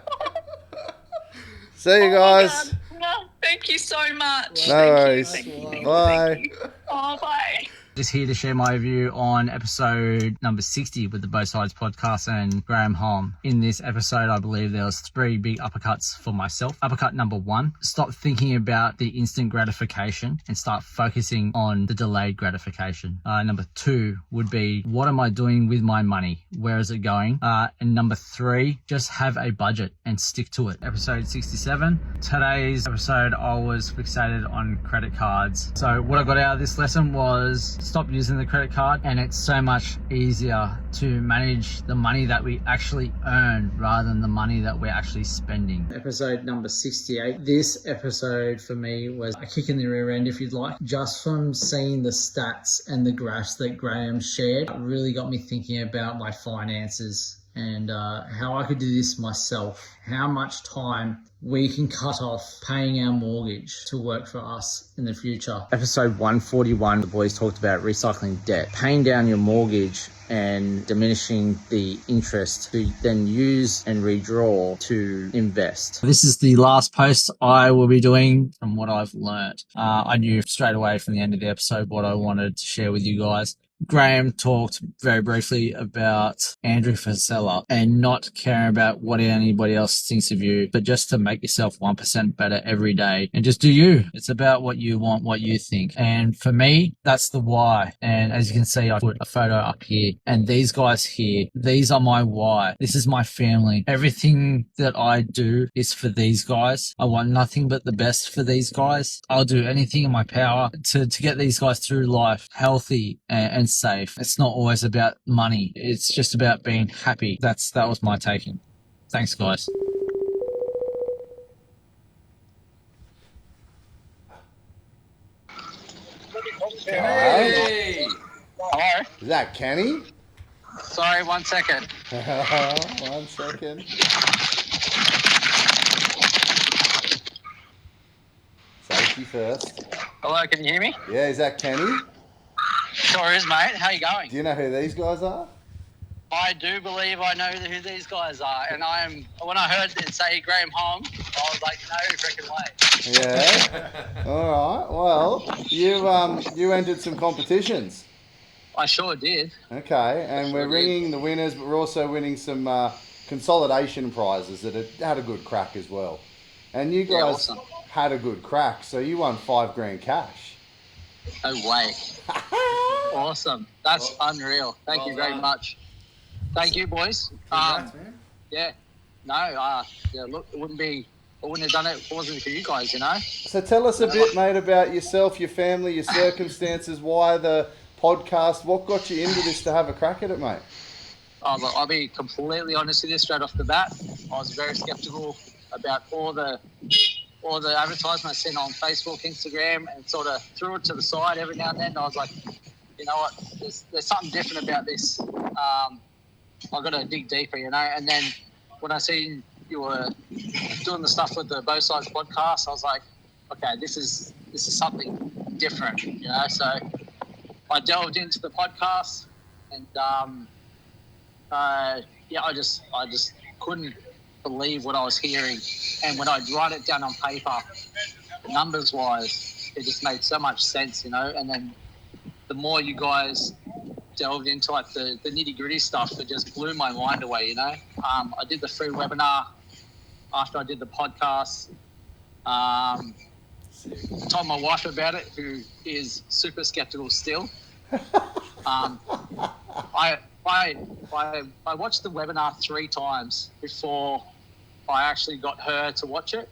See you Oh my guys. God. Well, thank you so much. No Thank you, worries. thank you, thank you, Bye. thank you. Oh, bye. Just here to share my view on episode number 60 with the Both Sides podcast and Graeme Holm. In this episode, I believe there was 3 big uppercuts for myself. Uppercut number 1, stop thinking about the instant gratification and start focusing on the delayed gratification. Number 2 would be, what am I doing with my money? Where is it going? And number 3, just have a budget and stick to it. Episode 67. Today's episode, I was fixated on credit cards. So what I got out of this lesson was stop using the credit card, and it's so much easier to manage the money that we actually earn rather than the money that we're actually spending. Episode number 68. This episode for me was a kick in the rear end, if you'd like. Just from seeing the stats and the graphs that Graeme shared, it really got me thinking about my finances and how I could do this myself. How much time we can cut off paying our mortgage to work for us in the future. Episode 141, the boys talked about recycling debt, paying down your mortgage and diminishing the interest to then use and redraw to invest. This is the last post I will be doing from what I've learnt. I knew straight away from the end of the episode what I wanted to share with you guys. Graeme talked very briefly about Andrew Fusella and not caring about what anybody else thinks of you, but just to make yourself 1% better every day and just do you. It's about what you want, what you think. And for me, that's the why. And as you can see, I put a photo up here and these guys here, these are my why. This is my family. Everything that I do is for these guys. I want nothing but the best for these guys. I'll do anything in my power to get these guys through life healthy and safe. It's not always about money. It's just about being happy. That was my taking. Thanks, guys. Hey. Hello? Is that Kenny? Sorry, 1 second. 1 second. Safety first. Hello, can you hear me? Yeah, is that Kenny? Sure is, mate. How you going? Do you know who these guys are? I do believe I know who these guys are, and when I heard it say Graeme Holm, I was like, no freaking way. Yeah. All right. Well, you entered some competitions. I sure did. Okay, and we're ringing the winners, but we're also winning some consolidation prizes that had a good crack as well. And you guys awesome. had a good crack, so you won $5,000 cash. No way. Awesome. That's unreal. Thank you very much. Thank you, boys. Yeah. No, look, I wouldn't have done it if it wasn't for you guys, you know? So tell us a bit, mate, about yourself, your family, your circumstances, why the podcast, what got you into this to have a crack at it, mate? I'll be completely honest with you straight off the bat. I was very skeptical about all the advertisements I seen on Facebook, Instagram, and sort of threw it to the side every now and then. I was like, you know what, there's something different about this. I've got to dig deeper, you know. And then when I seen you were doing the stuff with the Both Sides podcast, I was like, okay, this is something different, you know. So I delved into the podcast, and I just couldn't believe what I was hearing. And when I'd write it down on paper, numbers wise, it just made so much sense, you know. And then the more you guys delved into like the nitty gritty stuff, it just blew my mind away, you know. I did the free webinar after I did the podcast. Told my wife about it, who is super skeptical still. I watched the webinar 3 times before I actually got her to watch it.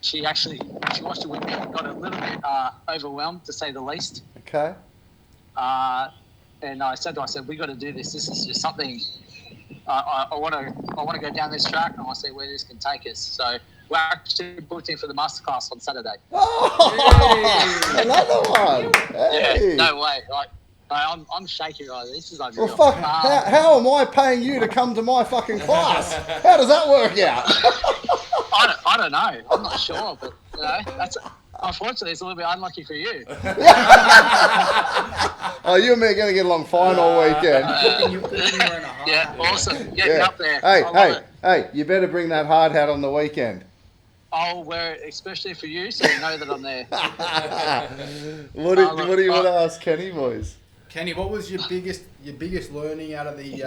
She watched it with me and got a little bit overwhelmed, to say the least. Okay. And I said, we got to do this. This is just something. I want to go down this track, and I want to see where this can take us. So we're actually booked in for the masterclass on Saturday. Oh, another one. Hey. Yeah, no way. Like, I'm shaking right. This is unreal. Well, fuck. How am I paying you to come to my fucking class? How does that work out? I don't know. I'm not sure, but you know, unfortunately it's a little bit unlucky for you. Oh, you and me are going to get along fine all weekend. Yeah, awesome. Get me up there. Hey, you better bring that hard hat on the weekend. I'll wear it especially for you, so you know that I'm there. What do you want to ask Kenny, boys? Kenny, what was your biggest learning out of the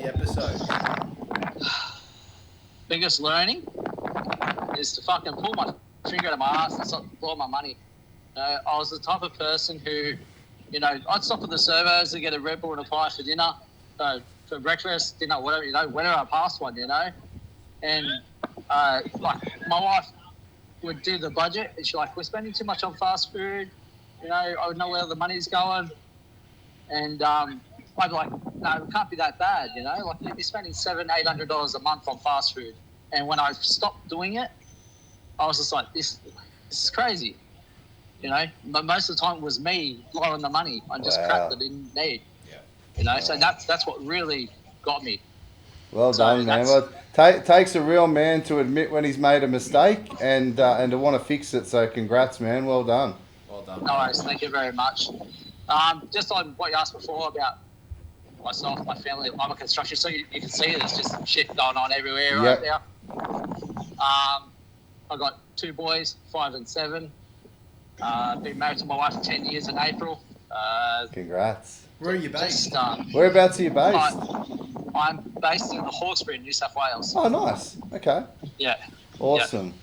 episode? Biggest learning is to fucking pull my finger out of my ass and stop blowing my money. I was the type of person who, you know, I'd stop at the Salvos to get a Red Bull and a pie for dinner, for breakfast, dinner, whatever, you know, whenever I passed one, you know. And like my wife would do the budget, and she's like, we're spending too much on fast food, you know, I would know where the money's going. And I'd be like, no, it can't be that bad, you know, like you're spending $700-800 a month on fast food. And when I stopped doing it, I was just like, this is crazy, you know. But most of the time it was me blowing the money on just crap that I didn't need, you know. So that's what really got me. Well done, man. Well, takes a real man to admit when he's made a mistake and to want to fix it. So congrats, man. Well done. Well done. No worries. Thank you very much. Just on what you asked before about myself, my family, I'm a construction, so you can see there's just shit going on everywhere right now. I've got 2 boys, 5 and 7. Been married to my wife for 10 years in April. Congrats. Where are you based? Whereabouts are you based? I'm based in the Hawkesbury, New South Wales. Oh, nice. Okay. Yeah. Awesome.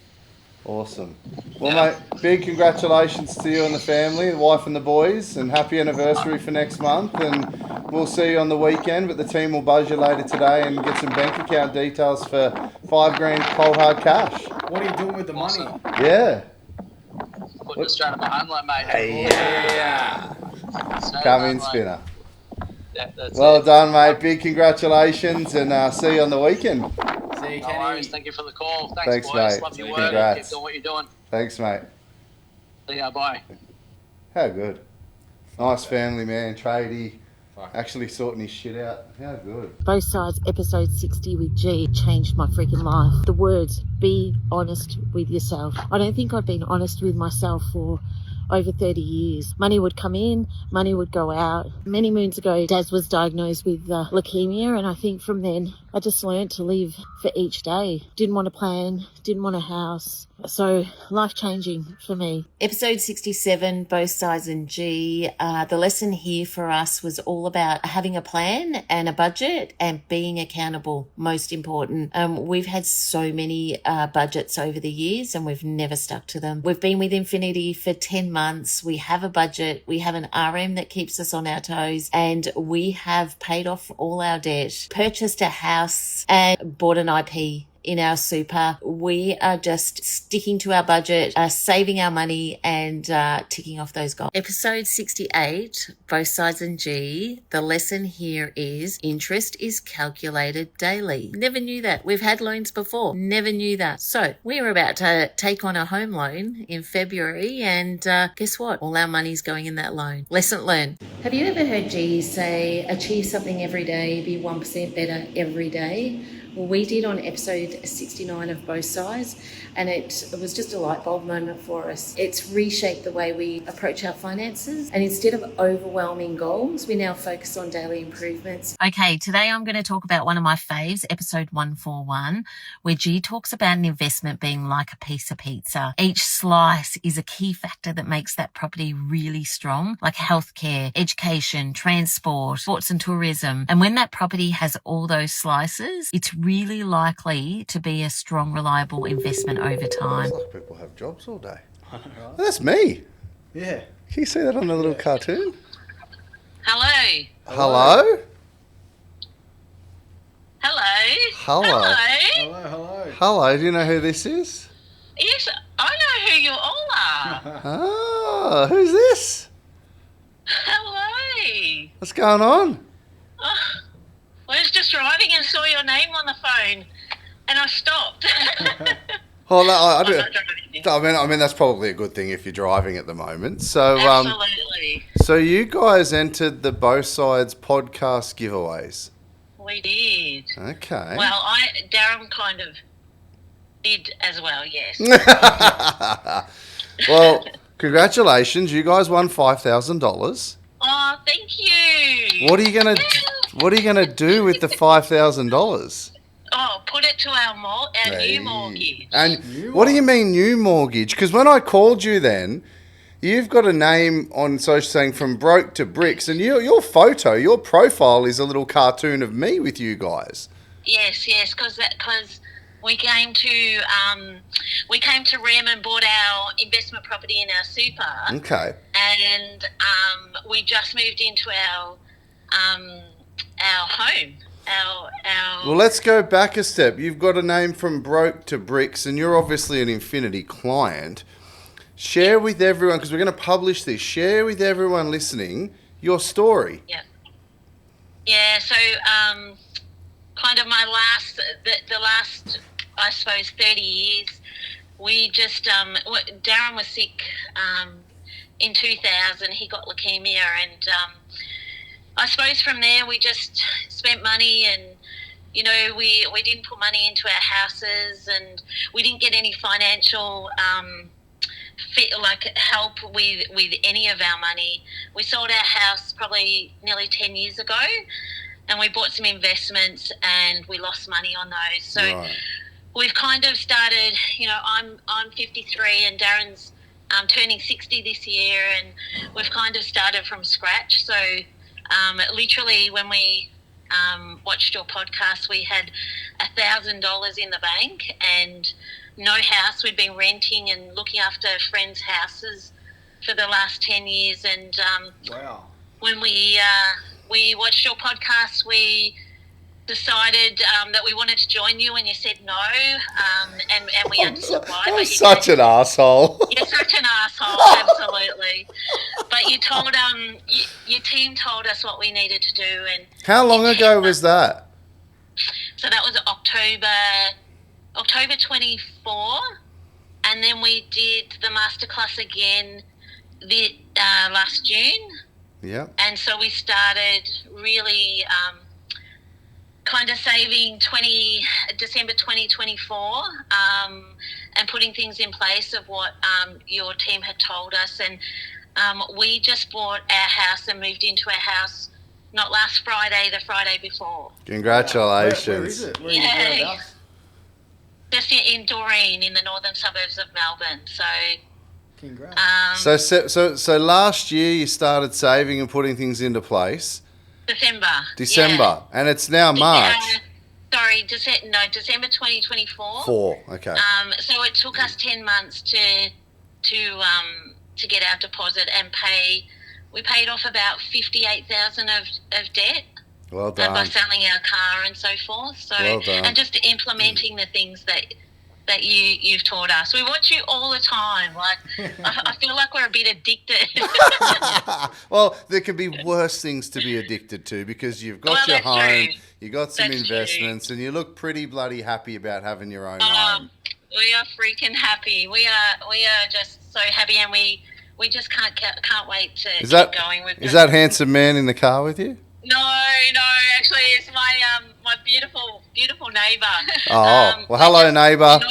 Awesome. Well, mate, big congratulations to you and the family, the wife and the boys, and happy anniversary for next month. And we'll see you on the weekend, but the team will buzz you later today and get some bank account details for $5,000 cold hard cash. What are you doing with the money? Yeah. Putting it straight on my home loan, mate. Yeah. Come in, spinner. Yeah, well done, mate. Big congratulations, and see you on the weekend. See you, No Kenny. worries. Thank you for the call. Thanks, boys. mate. Love your work. Congrats. Keep doing what you're doing. Thanks, mate. See ya. Bye. How good. Nice family, man. Tradie. Actually sorting his shit out. How good. Both Sides, episode 60 with G, changed my freaking life. The words, be honest with yourself. I don't think I've been honest with myself for over 30 years. Money would come in, money would go out. Many moons ago, Daz was diagnosed with leukemia, and I think from then I just learned to live for each day. Didn't want a plan, didn't want a house. So life-changing for me. Episode 67, Both Sides and G. The lesson here for us was all about having a plan and a budget and being accountable, most important. We've had so many budgets over the years and we've never stuck to them. We've been with Infinity for 10 months. We have a budget. We have an RM that keeps us on our toes, and we have paid off all our debt, purchased a house and bought an IP in our super. We are just sticking to our budget, saving our money and ticking off those goals. Episode 68, Both Sides and G. The lesson here is interest is calculated daily. Never knew that. We've had loans before. Never knew that. So we're about to take on a home loan in February and guess what? All our money's going in that loan. Lesson learned. Have you ever heard G say, achieve something every day, be 1% better every day? Well, we did on episode 69 of Both Sides, and it was just a light bulb moment for us. It's reshaped the way we approach our finances, and instead of overwhelming goals, we now focus on daily improvements. Okay, today I'm going to talk about one of my faves, episode 141, where G talks about an investment being like a piece of pizza. Each slice is a key factor that makes that property really strong, like healthcare, education, transport, sports and tourism. And when that property has all those slices, it's really likely to be a strong, reliable investment over time. It's like people have jobs all day. Well, that's me. Yeah. Can you see that on the little cartoon? Hello. Hello? Hello. Hello. Hello. Hello, do you know who this is? Yes, I know who you all are. Ah, who's this? Hello. What's going on? Oh, I was just driving and saw your name on the phone, and I stopped. Well, I mean, that's probably a good thing if you're driving at the moment. So, Absolutely. So you guys entered the Both Sides podcast giveaways. We did. Okay. Well, Darren kind of did as well, yes. Well, congratulations! You guys won $5,000. Oh, thank you. What are you gonna do with the $5,000? Oh, put it to our new mortgage. And what do you mean new mortgage? Because when I called you then, you've got a name on social saying from broke to bricks, and your photo, your profile is a little cartoon of me with you guys. Yes, because we came to Rem and bought our investment property in our super. Okay. And we just moved into our home. Well, let's go back a step. You've got a name from broke to bricks, and you're obviously an Infinity client. Share with everyone, because we're going to publish this. Share with everyone listening your story. Yeah. Yeah. So, kind of my last, the last, I suppose, 30 years, we just Darren was sick in 2000. He got leukemia, and I suppose from there we just spent money, and we didn't put money into our houses, and we didn't get any financial help with any of our money. We sold our house probably nearly 10 years ago, and we bought some investments, and we lost money on those. So Right. We've kind of started. I'm 53, and Darren's turning 60 this year, and we've kind of started from scratch. So literally, when we watched your podcast, we had $1,000 in the bank and no house. We'd been renting and looking after friends' houses for the last 10 years. And Wow. when we watched your podcast, we decided that we wanted to join you, and you said no, and we understood why. I'm such an asshole. You're such an asshole, absolutely. But you told your team told us what we needed to do, and How long ago was that? so that was October 24, and then we did the masterclass again last June. Yeah. And so we started really kind of saving December 2024 and putting things in place of what your team had told us. And we just bought our house and moved into our house not last Friday, the Friday before. Congratulations. Where is it? Where Yay. is it? Just in Doreen, in the northern suburbs of Melbourne. So Congrats. So last year you started saving and putting things into place. December. Yeah. And it's now March. December 2024. Okay. So it took us 10 months to get our deposit and pay. We paid off about $58,000 of debt. Well done. by selling our car and so forth. So, Well done. and just implementing the things that you've taught us. We watch you all the time. Like, I feel like we're a bit addicted. Well, there can be worse things to be addicted to because you've got your home, you got some investments, and you look pretty bloody happy about having your own home. We are freaking happy. We are just so happy, and we just can't wait to keep going with Is that handsome man in the car with you? No, actually, it's my beautiful neighbour. Oh, well, hello, neighbour.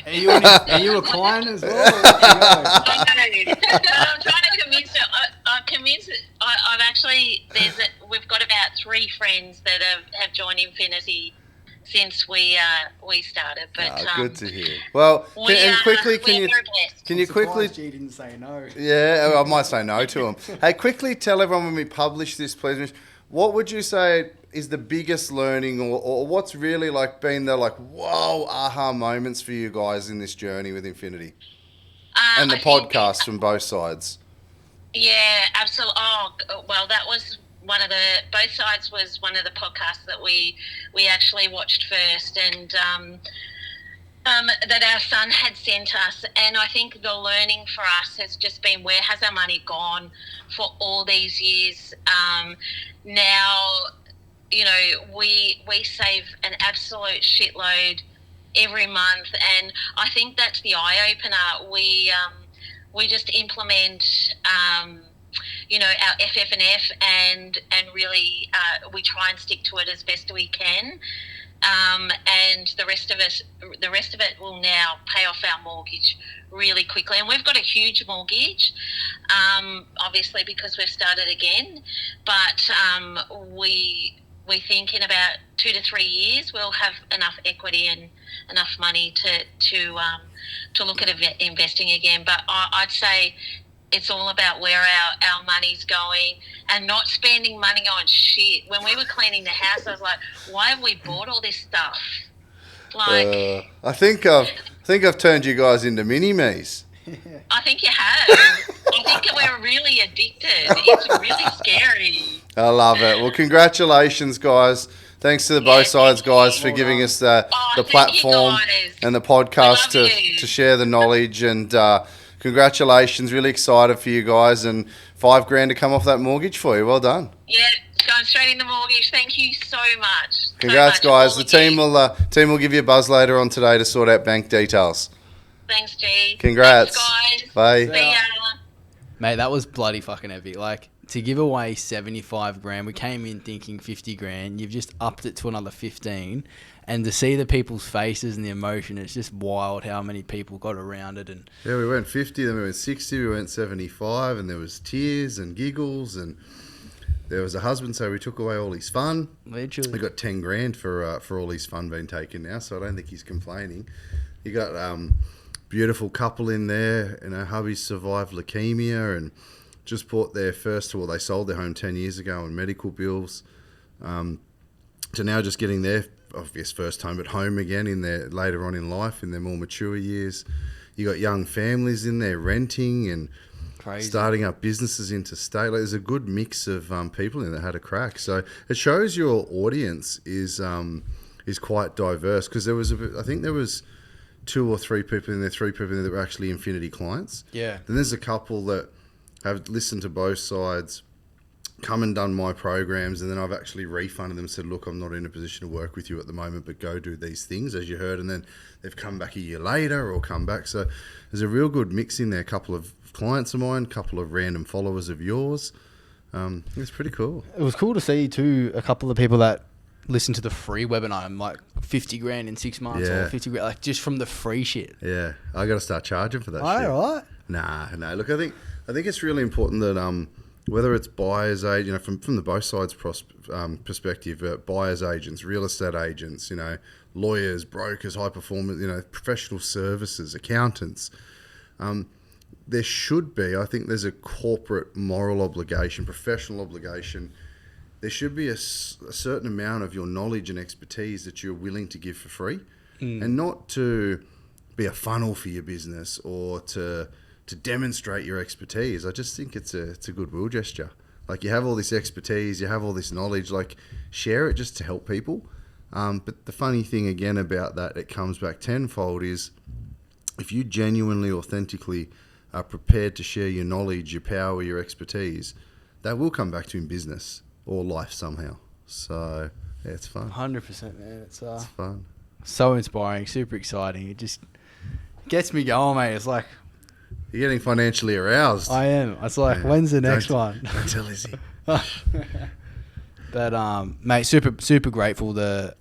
Are you a client as well? I'm trying to convince her. I'm convinced. I've actually we've got about 3 friends that have joined Infinity since we started. But good to hear. Well, can you quickly? G didn't say no. Yeah, I might say no to him. Hey, quickly tell everyone when we publish this, please. What would you say is the biggest learning, or what's really like been the like whoa aha moments for you guys in this journey with Infinity and the podcast from both sides? Yeah, absolutely. Oh, well, that was both sides was one of the podcasts that we actually watched first, and that our son had sent us. And I think the learning for us has just been, where has our money gone for all these years? Now, you know, we save an absolute shitload every month, and I think that's the eye opener. We just implement you know, our FF&F and really we try and stick to it as best we can. And the rest of it will now pay off our mortgage really quickly. And we've got a huge mortgage, obviously, because we've started again. But we think in about 2 to 3 years we'll have enough equity and enough money to look at investing again. But I'd say it's all about where our money's going and not spending money on shit. When we were cleaning the house, I was like, why have we bought all this stuff? Like, I think I've turned you guys into mini-me's. I think you have. I think we're really addicted. It's really scary. I love it. Well, congratulations, guys. Thanks to the both sides guys for giving us the platform and the podcast to share the knowledge, and congratulations. Really excited for you guys, and $5,000 to come off that mortgage for you. Well done. Yeah, going straight in the mortgage. Thank you so much. Congrats, guys. The team will give you a buzz later on today to sort out bank details. Thanks, G. Congrats. Thanks, guys. Bye. See ya. Mate, that was bloody fucking epic. Like, to give away $75,000, we came in thinking $50,000. You've just upped it to another 15, and to see the people's faces and the emotion, it's just wild how many people got around it. And yeah, we went 50, then we went 60, we went 75, and there was tears and giggles, and there was a husband, so we took away all his fun. Literally, we got $10,000 for all his fun being taken now, so I don't think he's complaining. You got beautiful couple in there, you know, hubby survived leukemia and just bought their they sold their home 10 years ago and medical bills, to now just getting their obvious first home at home again in their later on in life, in their more mature years. You got young families in there renting and starting up businesses interstate. Like, there's a good mix of people in there that had a crack. So it shows your audience is quite diverse, because I think there was 2 or 3 people in there, 3 people in there that were actually Infinity clients. Yeah. Then there's a couple that have listened to both sides, come and done my programs, and then I've actually refunded them and said, look, I'm not in a position to work with you at the moment, but go do these things, as you heard. And then they've come back a year later or come back. So there's a real good mix in there. A couple of clients of mine, a couple of random followers of yours. It's pretty cool. It was cool to see too a couple of people that listened to the free webinar. I'm like $50,000 in 6 months, or $50,000, like just from the free shit. Yeah, I got to start charging for that shit. All right. Nah. Look, I think it's really important that whether it's buyers agent, you know, from the both sides perspective, buyers agents, real estate agents, you know, lawyers, brokers, high performance, you know, professional services, accountants. There should be, I think there's a corporate moral obligation, professional obligation. There should be a certain amount of your knowledge and expertise that you're willing to give for free, and not to be a funnel for your business or to demonstrate your expertise. I just think it's a goodwill gesture. Like, you have all this expertise, you have all this knowledge, like, share it just to help people. But the funny thing again about that, it comes back tenfold, is if you genuinely, authentically are prepared to share your knowledge, your power, your expertise, that will come back to you in business or life somehow. So, yeah, it's fun. 100%, man. It's fun. So inspiring, super exciting. It just gets me going, mate. It's like... You're getting financially aroused. I am. It's like, when's the next one? Don't tell Izzy. But, mate, super grateful to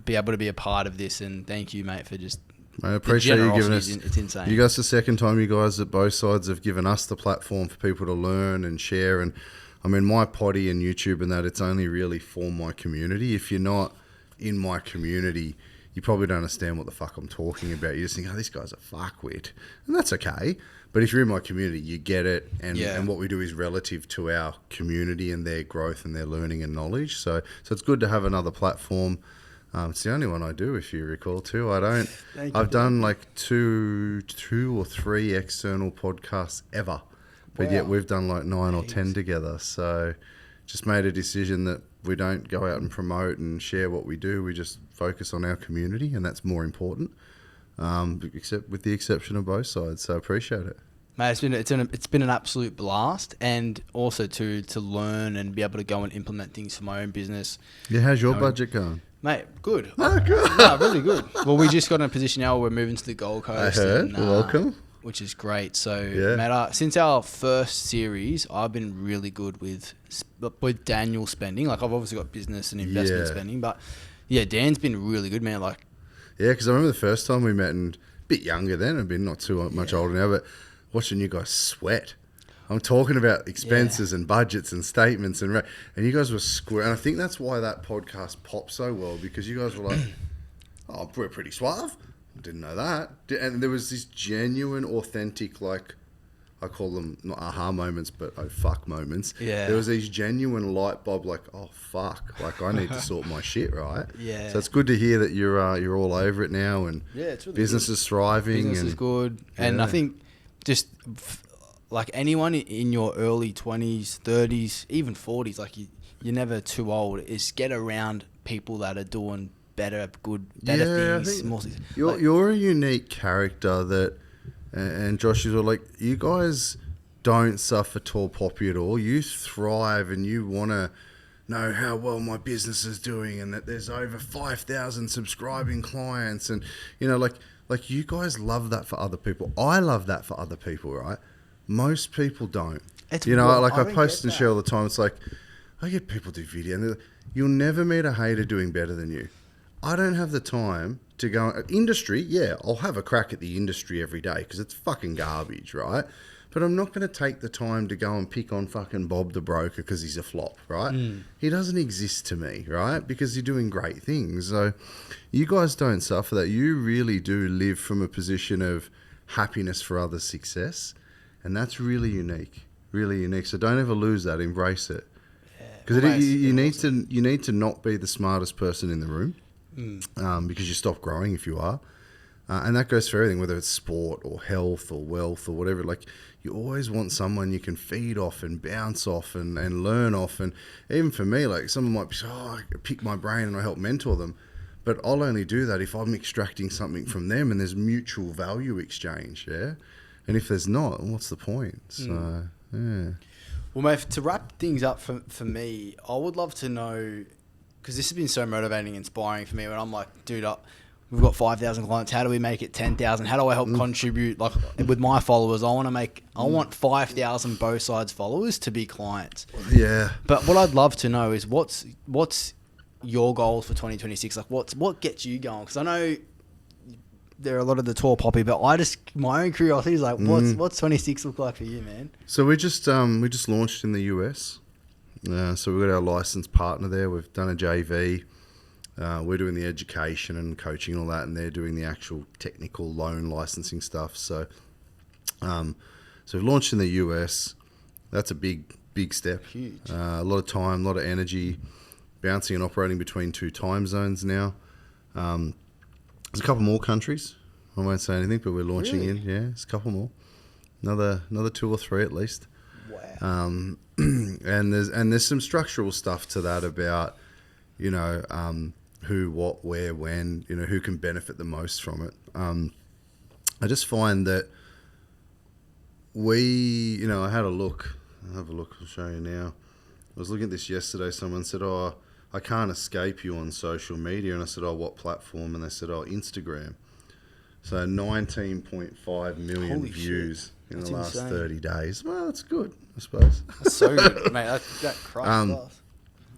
be able to be a part of this, and thank you, mate, for just... I appreciate you giving us... It's insane. You guys, the second time you guys at both sides have given us the platform for people to learn and share. And I mean, my potty and YouTube and that, it's only really for my community. If you're not in my community, you probably don't understand what the fuck I'm talking about. You just think, oh, this guy's a fuckwit. And that's okay. But if you're in my community, you get it. And what we do is relative to our community and their growth and their learning and knowledge. So it's good to have another platform. It's the only one I do, if you recall, too. I've done like two or three external podcasts ever. But yet we've done like 9 or 10 together. So just made a decision that we don't go out and promote and share what we do. We just focus on our community, and that's more important, except with the exception of both sides. So I appreciate it. Mate, it's been an absolute blast, and also to learn and be able to go and implement things for my own business. Yeah, how's your budget going? Mate, good. Oh, good. No, really good. Well, we just got in a position now where we're moving to the Gold Coast. I heard. Welcome. Which is great. So, Yeah. mate, since our first series, I've been really good with Daniel spending. Like, I've obviously got business and investment spending, but yeah, Dan's been really good, man. Like, yeah, because I remember the first time we met, and a bit younger then, I've been not too much older now, but watching you guys sweat. I'm talking about expenses and budgets and statements, and you guys were square. And I think that's why that podcast popped so well, because you guys were like, oh, we're pretty suave. Didn't know that. And there was this genuine, authentic, like, I call them not aha moments, but oh fuck moments. Yeah. There was these genuine light bulb, like, oh fuck, like I need to sort my shit, right? Yeah. So it's good to hear that you're all over it now, and it's really business good. is thriving. Business is good. And I think just like anyone in your early 20s, 30s, even 40s, like you're never too old, is get around people that are doing better things. You're a unique character that, and Josh is like, you guys don't suffer tall poppy at all. You thrive, and you want to know how well my business is doing, and that there's over 5,000 subscribing clients, and like you guys love that for other people. I love that for other people, right? Most people don't. I post and share all the time. It's like, I get people do video, and they're like, you'll never meet a hater doing better than you. I don't have the time to go... Industry, yeah, I'll have a crack at the industry every day because it's fucking garbage, right? But I'm not going to take the time to go and pick on fucking Bob the broker because he's a flop, right? He doesn't exist to me, right? Because you're doing great things. So you guys don't suffer that. You really do live from a position of happiness for others' success, and that's really unique, really unique. So don't ever lose that. Embrace it. Because you need to not be the smartest person in the room. Because you stop growing if you are. And that goes for everything, whether it's sport or health or wealth or whatever. Like, you always want someone you can feed off and bounce off and learn off. And even for me, like, someone might be, I pick my brain and I help mentor them. But I'll only do that if I'm extracting something from them and there's mutual value exchange, yeah? And if there's not, what's the point? So, yeah. Well, mate, to wrap things up for me, I would love to know... Because this has been so motivating, inspiring for me. When I'm like, dude, we've got 5,000 clients. How do we make it 10,000? How do I help contribute? Like with my followers, I want 5,000 both sides followers to be clients. Yeah. But what I'd love to know is what's your goals for 2026? Like what gets you going? Because I know there are a lot of the tall poppy, but my own curiosity is like, what's 26 look like for you, man? So we just launched in the US. So we've got our licensed partner there. We've done a JV. We're doing the education and coaching and all that, and they're doing the actual technical loan licensing stuff. So we've launched in the US. That's a big step. Huge. A lot of time, a lot of energy, bouncing and operating between 2 time zones now. There's a couple more countries. I won't say anything, but we're launching in. Yeah, there's a couple more. Another 2 or 3 at least. Wow. And there's some structural stuff to that about, you know, who, what, where, when, you know, who can benefit the most from it. I just find that you know, I had a look. I'll have a look. I'll show you now. I was looking at this yesterday. Someone said, "Oh, I can't escape you on social media." And I said, "Oh, what platform?" And they said, "Oh, Instagram." So 19.5 million Holy views shit. in That's the last insane. 30 days. Well, that's good, I suppose. That's so good, mate. That crushed us.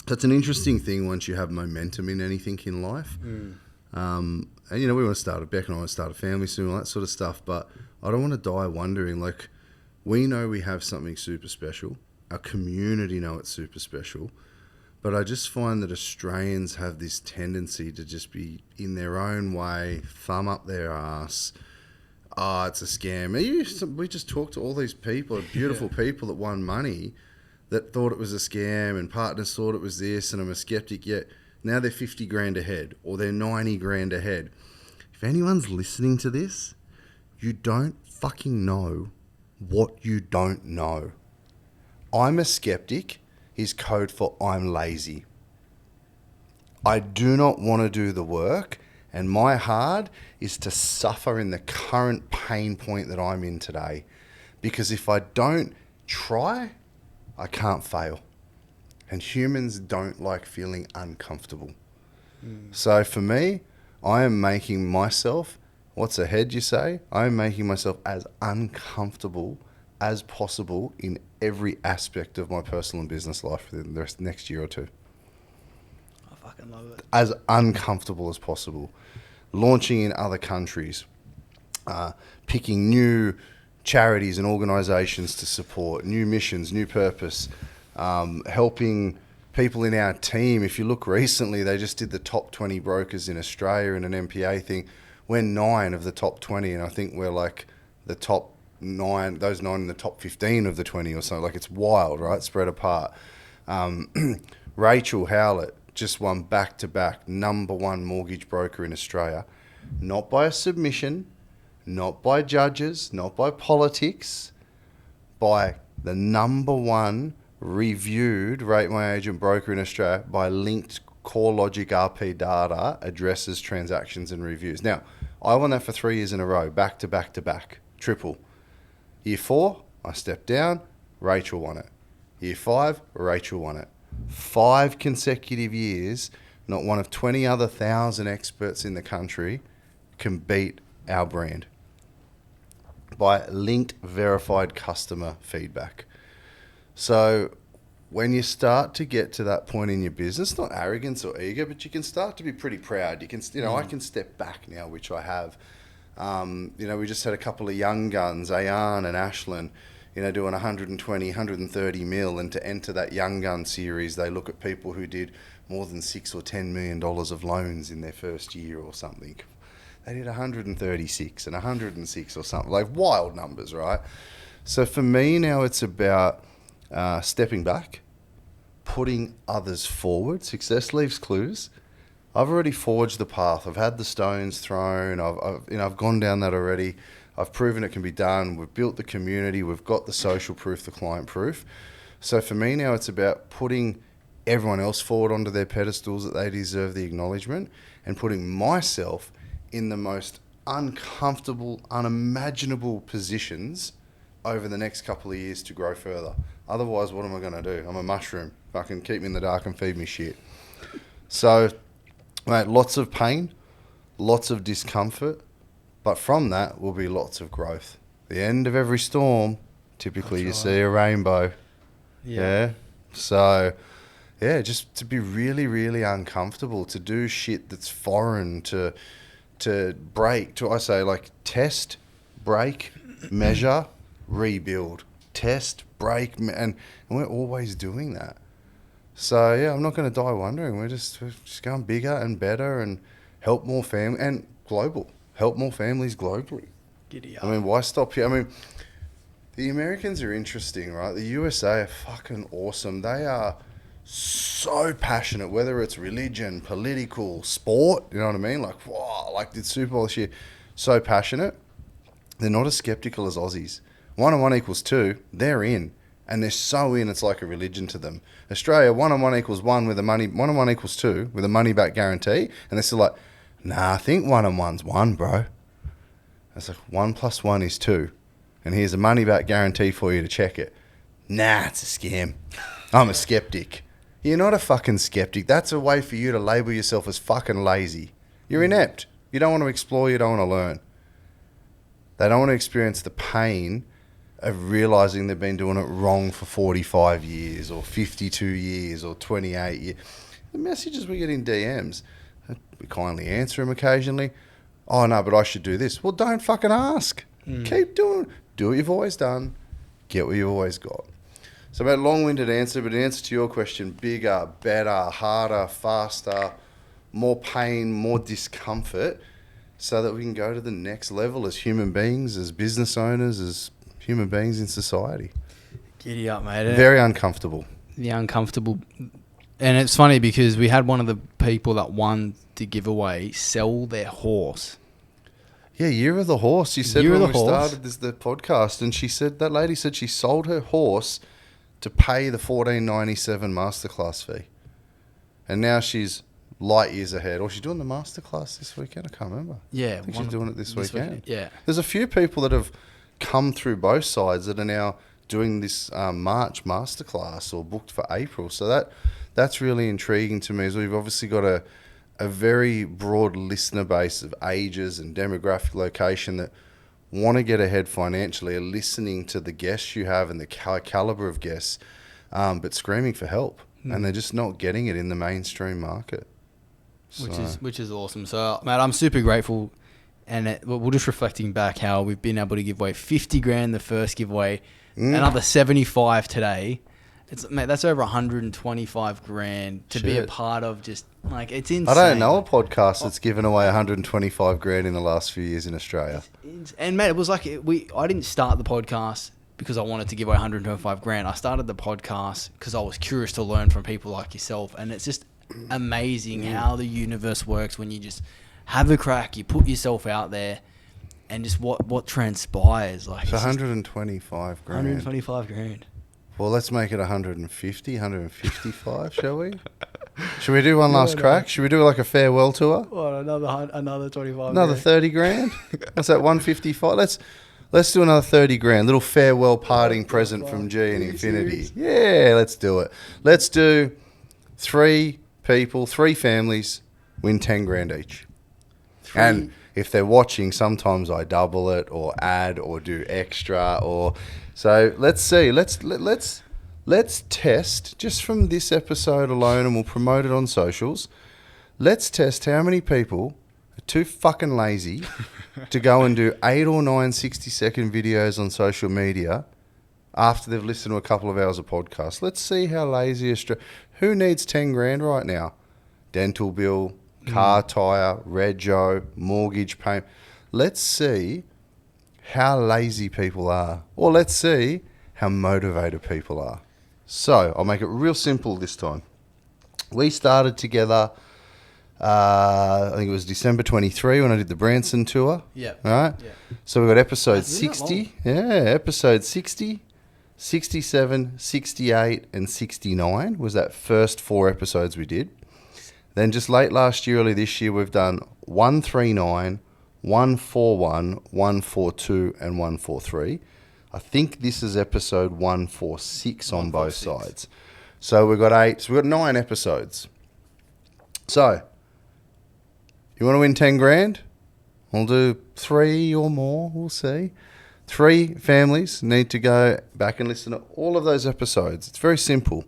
That's an interesting thing once you have momentum in anything in life. And, you know, we want to start Beck and I want to start a family soon, all that sort of stuff. But I don't want to die wondering, like, we know we have something super special. Our community know it's super special. But I just find that Australians have this tendency to just be in their own way, thumb up their ass. Oh, it's a scam. We just talked to all these people, beautiful people that won money, that thought it was a scam, and partners thought it was this, and I'm a skeptic, yet now they're 50 grand ahead, or they're 90 grand ahead. If anyone's listening to this, you don't fucking know what you don't know. I'm a skeptic is code for I'm lazy. I do not want to do the work, and my hard is to suffer in the current pain point that I'm in today. Because if I don't try, I can't fail. And humans don't like feeling uncomfortable. So for me, I am making myself, what's ahead you say? I am making myself as uncomfortable as possible in every aspect of my personal and business life within the next year or two. I fucking love it. As uncomfortable as possible. Launching in other countries. Picking new charities and organisations to support. New missions, new purpose. Helping people in our team. If you look recently, they just did the top 20 brokers in Australia in an MPA thing. We're 9 of the top 20, and I think we're like the top 9, those 9 in the top 15 of the 20 or something. Like, it's wild, right? Spread apart. Rachel Howlett just won back-to-back #1 mortgage broker in Australia. Not by a submission, not by judges, not by politics, by the #1 reviewed Rate My Agent broker in Australia by linked CoreLogic RP data, addresses, transactions and reviews. Now, I won that for 3 years in a row, back to back to back, triple. Year 4, I stepped down, Rachel won it. Year 5, Rachel won it. 5 consecutive years, not one of 20 other 1,000 experts in the country can beat our brand by linked, verified customer feedback. So when you start to get to that point in your business, not arrogance or ego, but you can start to be pretty proud. You can, I can step back now, which I have. We just had a couple of young guns, Ayan and Ashlyn, doing 120, 130 mil. And to enter that young gun series, they look at people who did more than $6 or $10 million of loans in their first year or something. They did 136 and 106 or something, like wild numbers, right? So for me now, it's about stepping back, putting others forward. Success leaves clues. I've already forged the path. I've had the stones thrown. I've gone down that already. I've proven it can be done. We've built the community. We've got the social proof, the client proof. So for me now, it's about putting everyone else forward onto their pedestals that they deserve the acknowledgement, and putting myself in the most uncomfortable, unimaginable positions over the next couple of years to grow further. Otherwise, what am I going to do? I'm a mushroom. Fucking keep me in the dark and feed me shit. So, mate, lots of pain, lots of discomfort, but from that will be lots of growth. The end of every storm, typically you see a rainbow. Yeah. So, yeah, just to be really, really uncomfortable, to do shit that's foreign, to break, test, break, measure, rebuild. Test, break, and we're always doing that. So yeah, I'm not going to die wondering. We're just going bigger and better and help more family and global. Help more families globally. Giddy up. I mean, why stop here? I mean, the Americans are interesting, right? The USA are fucking awesome. They are so passionate, whether it's religion, political, sport, you know what I mean? Like, wow, like the Super Bowl this year, so passionate. They're not as skeptical as Aussies. 1 and 1 equals 2, they're in. And they're so in, it's like a religion to them. Australia, 1 on 1 equals 1 with a money, 1 on 1 equals 2 with a money back guarantee. And they're still like, nah, I think 1 on 1's 1, bro. It's like 1 + 1 is 2. And here's a money back guarantee for you to check it. Nah, it's a scam. I'm a skeptic. You're not a fucking skeptic. That's a way for you to label yourself as fucking lazy. You're inept. You don't want to explore, you don't want to learn. They don't want to experience the pain of realising they've been doing it wrong for 45 years or 52 years or 28 years. The messages we get in DMs, we kindly answer them occasionally. Oh, no, but I should do this. Well, don't fucking ask. Keep doing. Do what you've always done. Get what you've always got. So about long-winded answer, but in answer to your question, bigger, better, harder, faster, more pain, more discomfort, so that we can go to the next level as human beings, as business owners, as human beings in society. Giddy up, mate. Very uncomfortable. The uncomfortable. And it's funny because we had one of the people that won the giveaway sell their horse. Yeah, Year of the Horse. You said Year when of we the Horse. started the podcast, and she said, that lady said she sold her horse to pay the $14.97 masterclass fee. And now she's light years ahead. Or she's doing the masterclass this weekend? I can't remember. Yeah. I think she's doing it this weekend. Yeah. There's a few people that have come through both sides that are now doing this March masterclass or booked for April. So that's really intriguing to me, as we've obviously got a very broad listener base of ages and demographic location that want to get ahead financially, are listening to the guests you have and the high caliber of guests, but screaming for help. And they're just not getting it in the mainstream market. Which is awesome. So, mate, I'm super grateful. And we're just reflecting back how we've been able to give away 50 grand the first giveaway, another 75 today. Mate, that's over 125 grand to be a part of. Just like, it's insane. I don't know a podcast that's given away 125 grand in the last few years in Australia. And mate, it was like I didn't start the podcast because I wanted to give away 125 grand. I started the podcast because I was curious to learn from people like yourself. And it's just amazing how the universe works when you just have a crack, you put yourself out there, and just what transpires. Like, it's 125 grand. 125 grand. Well, let's make it 150, 155, shall we? Should we do one last crack? Should we do like a farewell tour? What, another 25 Another grand? 30 grand? What's that, 155? Let's do another 30 grand. Little farewell parting present from G and Infinity. Yeah, let's do it. Let's do 3 people, 3 families, win 10 grand each. And if they're watching, sometimes I double it or add or do extra. So let's see. Let's test just from this episode alone, and we'll promote it on socials. Let's test how many people are too fucking lazy to go and do 8 or 9 60-second videos on social media after they've listened to a couple of hours of podcast. Let's see how lazy who needs 10 grand right now? Dental bill, car tyre, rego, mortgage payment. Let's see how lazy people are. Or let's see how motivated people are. So I'll make it real simple this time. We started together, I think it was December 23 when I did the Branson tour. Yeah. All right? Yeah. So we got episode That's not 60. Yeah, episode 60, 67, 68, and 69 was that first 4 episodes we did. Then just late last year, early this year, we've done 139, 141, 142, and 143. I think this is episode 146 on both sides. So we've got 8. So we've got 9 episodes. So you want to win 10 grand? We'll do 3 or more. We'll see. 3 families need to go back and listen to all of those episodes. It's very simple.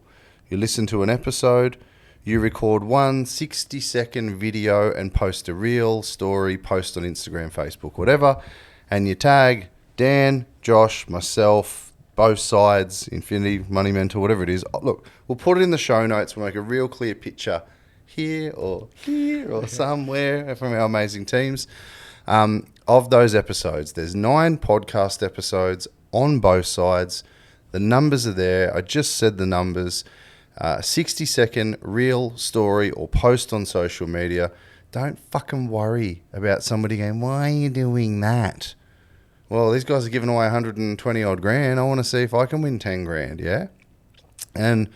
You listen to an episode. You record 1 60-second video and post a reel, story, post on Instagram, Facebook, whatever, and you tag Dan, Josh, myself, both sides, Infinity, Money Mentor, whatever it is. Look, we'll put it in the show notes. We'll make a real clear picture here or somewhere from our amazing teams of those episodes. There's 9 podcast episodes on both sides. The numbers are there. I just said the numbers. 60-second reel, story, or post on social media. Don't fucking worry about somebody going, why are you doing that? well, these guys are giving away 120 odd grand. I want to see if I can win 10 grand, yeah? And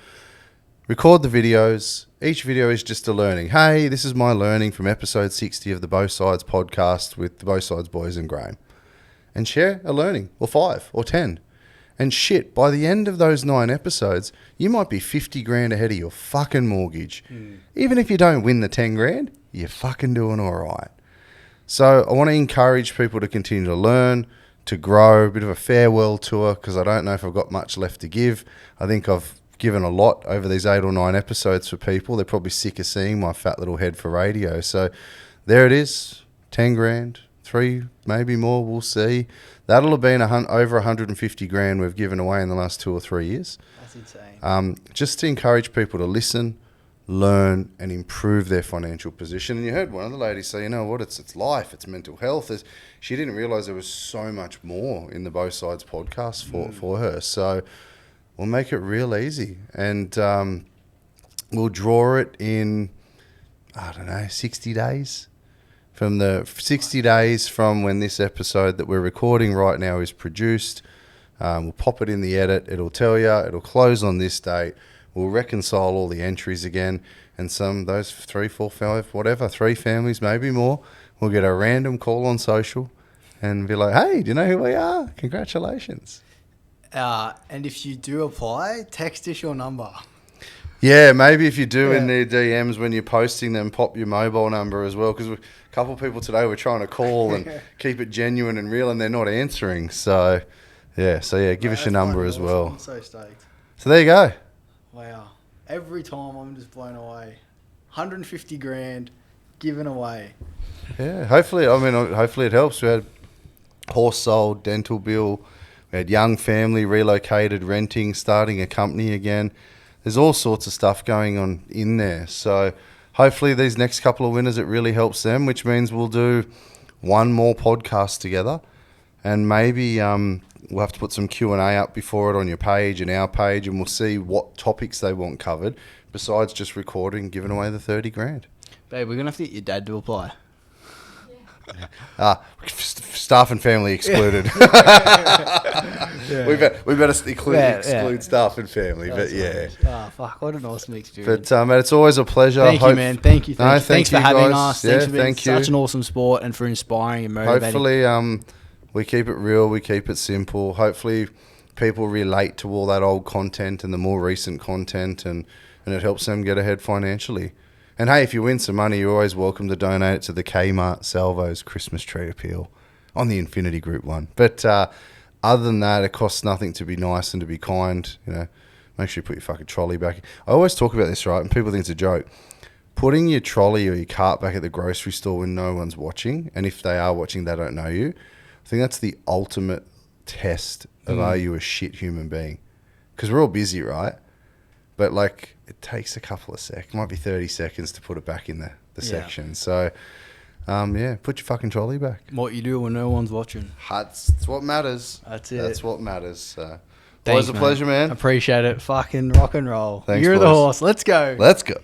record the videos. Each video is just a learning. Hey, this is my learning from episode 60 of the Both Sides podcast with the Both Sides boys and Graeme. And share a learning, or 5, or 10. And shit, by the end of those 9 episodes, you might be 50 grand ahead of your fucking mortgage. Even if you don't win the 10 grand, you're fucking doing all right. So I want to encourage people to continue to learn, to grow, a bit of a farewell tour, because I don't know if I've got much left to give. I think I've given a lot over these 8 or 9 episodes for people. They're probably sick of seeing my fat little head for radio. So there it is, 10 grand, 3, maybe more, we'll see. That'll have been over 150 grand we've given away in the last 2 or 3 years. That's insane. Just to encourage people to listen, learn, and improve their financial position. And you heard one of the ladies say, you know what, it's life, it's mental health. She didn't realise there was so much more in the Both Sides podcast for her. So we'll make it real easy. And we'll draw it in, 60 days. From the 60 days from when this episode that we're recording right now is produced. We'll pop it in the edit. It'll tell you. It'll close on this date. We'll reconcile all the entries again. And those 3, 4, 5, whatever, 3 families, maybe more, we'll get a random call on social and be like, hey, do you know who we are? Congratulations. And if you do apply, text us your number. Yeah, maybe if you do in their DMs when you're posting them, pop your mobile number as well, because a couple of people today were trying to call and keep it genuine and real, and they're not answering. So, give us your number as well. I'm so stoked. So there you go. Wow. Every time I'm just blown away. 150 grand given away. Yeah, hopefully it helps. We had horse sold, dental bill, we had young family relocated, renting, starting a company again. There's all sorts of stuff going on in there. So hopefully these next couple of winners, it really helps them, which means we'll do one more podcast together. And maybe we'll have to put some Q&A up before it on your page and our page, and we'll see what topics they want covered, besides just recording, giving away the 30 grand. Babe, we're going to have to get your dad to apply. Staff and family excluded. We better exclude staff and family. That's but yeah. Oh, fuck. What an awesome experience. But mate, it's always a pleasure. Thank you, man. Thank you. Thanks for having us. Thanks for being thank such you. an awesome sport and for inspiring and motivating. Hopefully, we keep it real. We keep it simple. Hopefully, people relate to all that old content and the more recent content, and it helps them get ahead financially. And hey, if you win some money, you're always welcome to donate it to the Kmart Salvos Christmas tree appeal on the Infinity Group one. But other than that, it costs nothing to be nice and to be kind. You know, make sure you put your fucking trolley back. I always talk about this, right? And people think it's a joke. Putting your trolley or your cart back at the grocery store when no one's watching, and if they are watching, they don't know you. I think that's the ultimate test of are you a shit human being? Because we're all busy, right? But like, it takes a couple of seconds. It might be 30 seconds to put it back in the section. So, put your fucking trolley back. What you do when no one's watching. That's what matters. That's it. That's what matters. So, Thanks, always a pleasure, man. Appreciate it. Fucking rock and roll. Thanks, You're boys. the horse. Let's go. Let's go.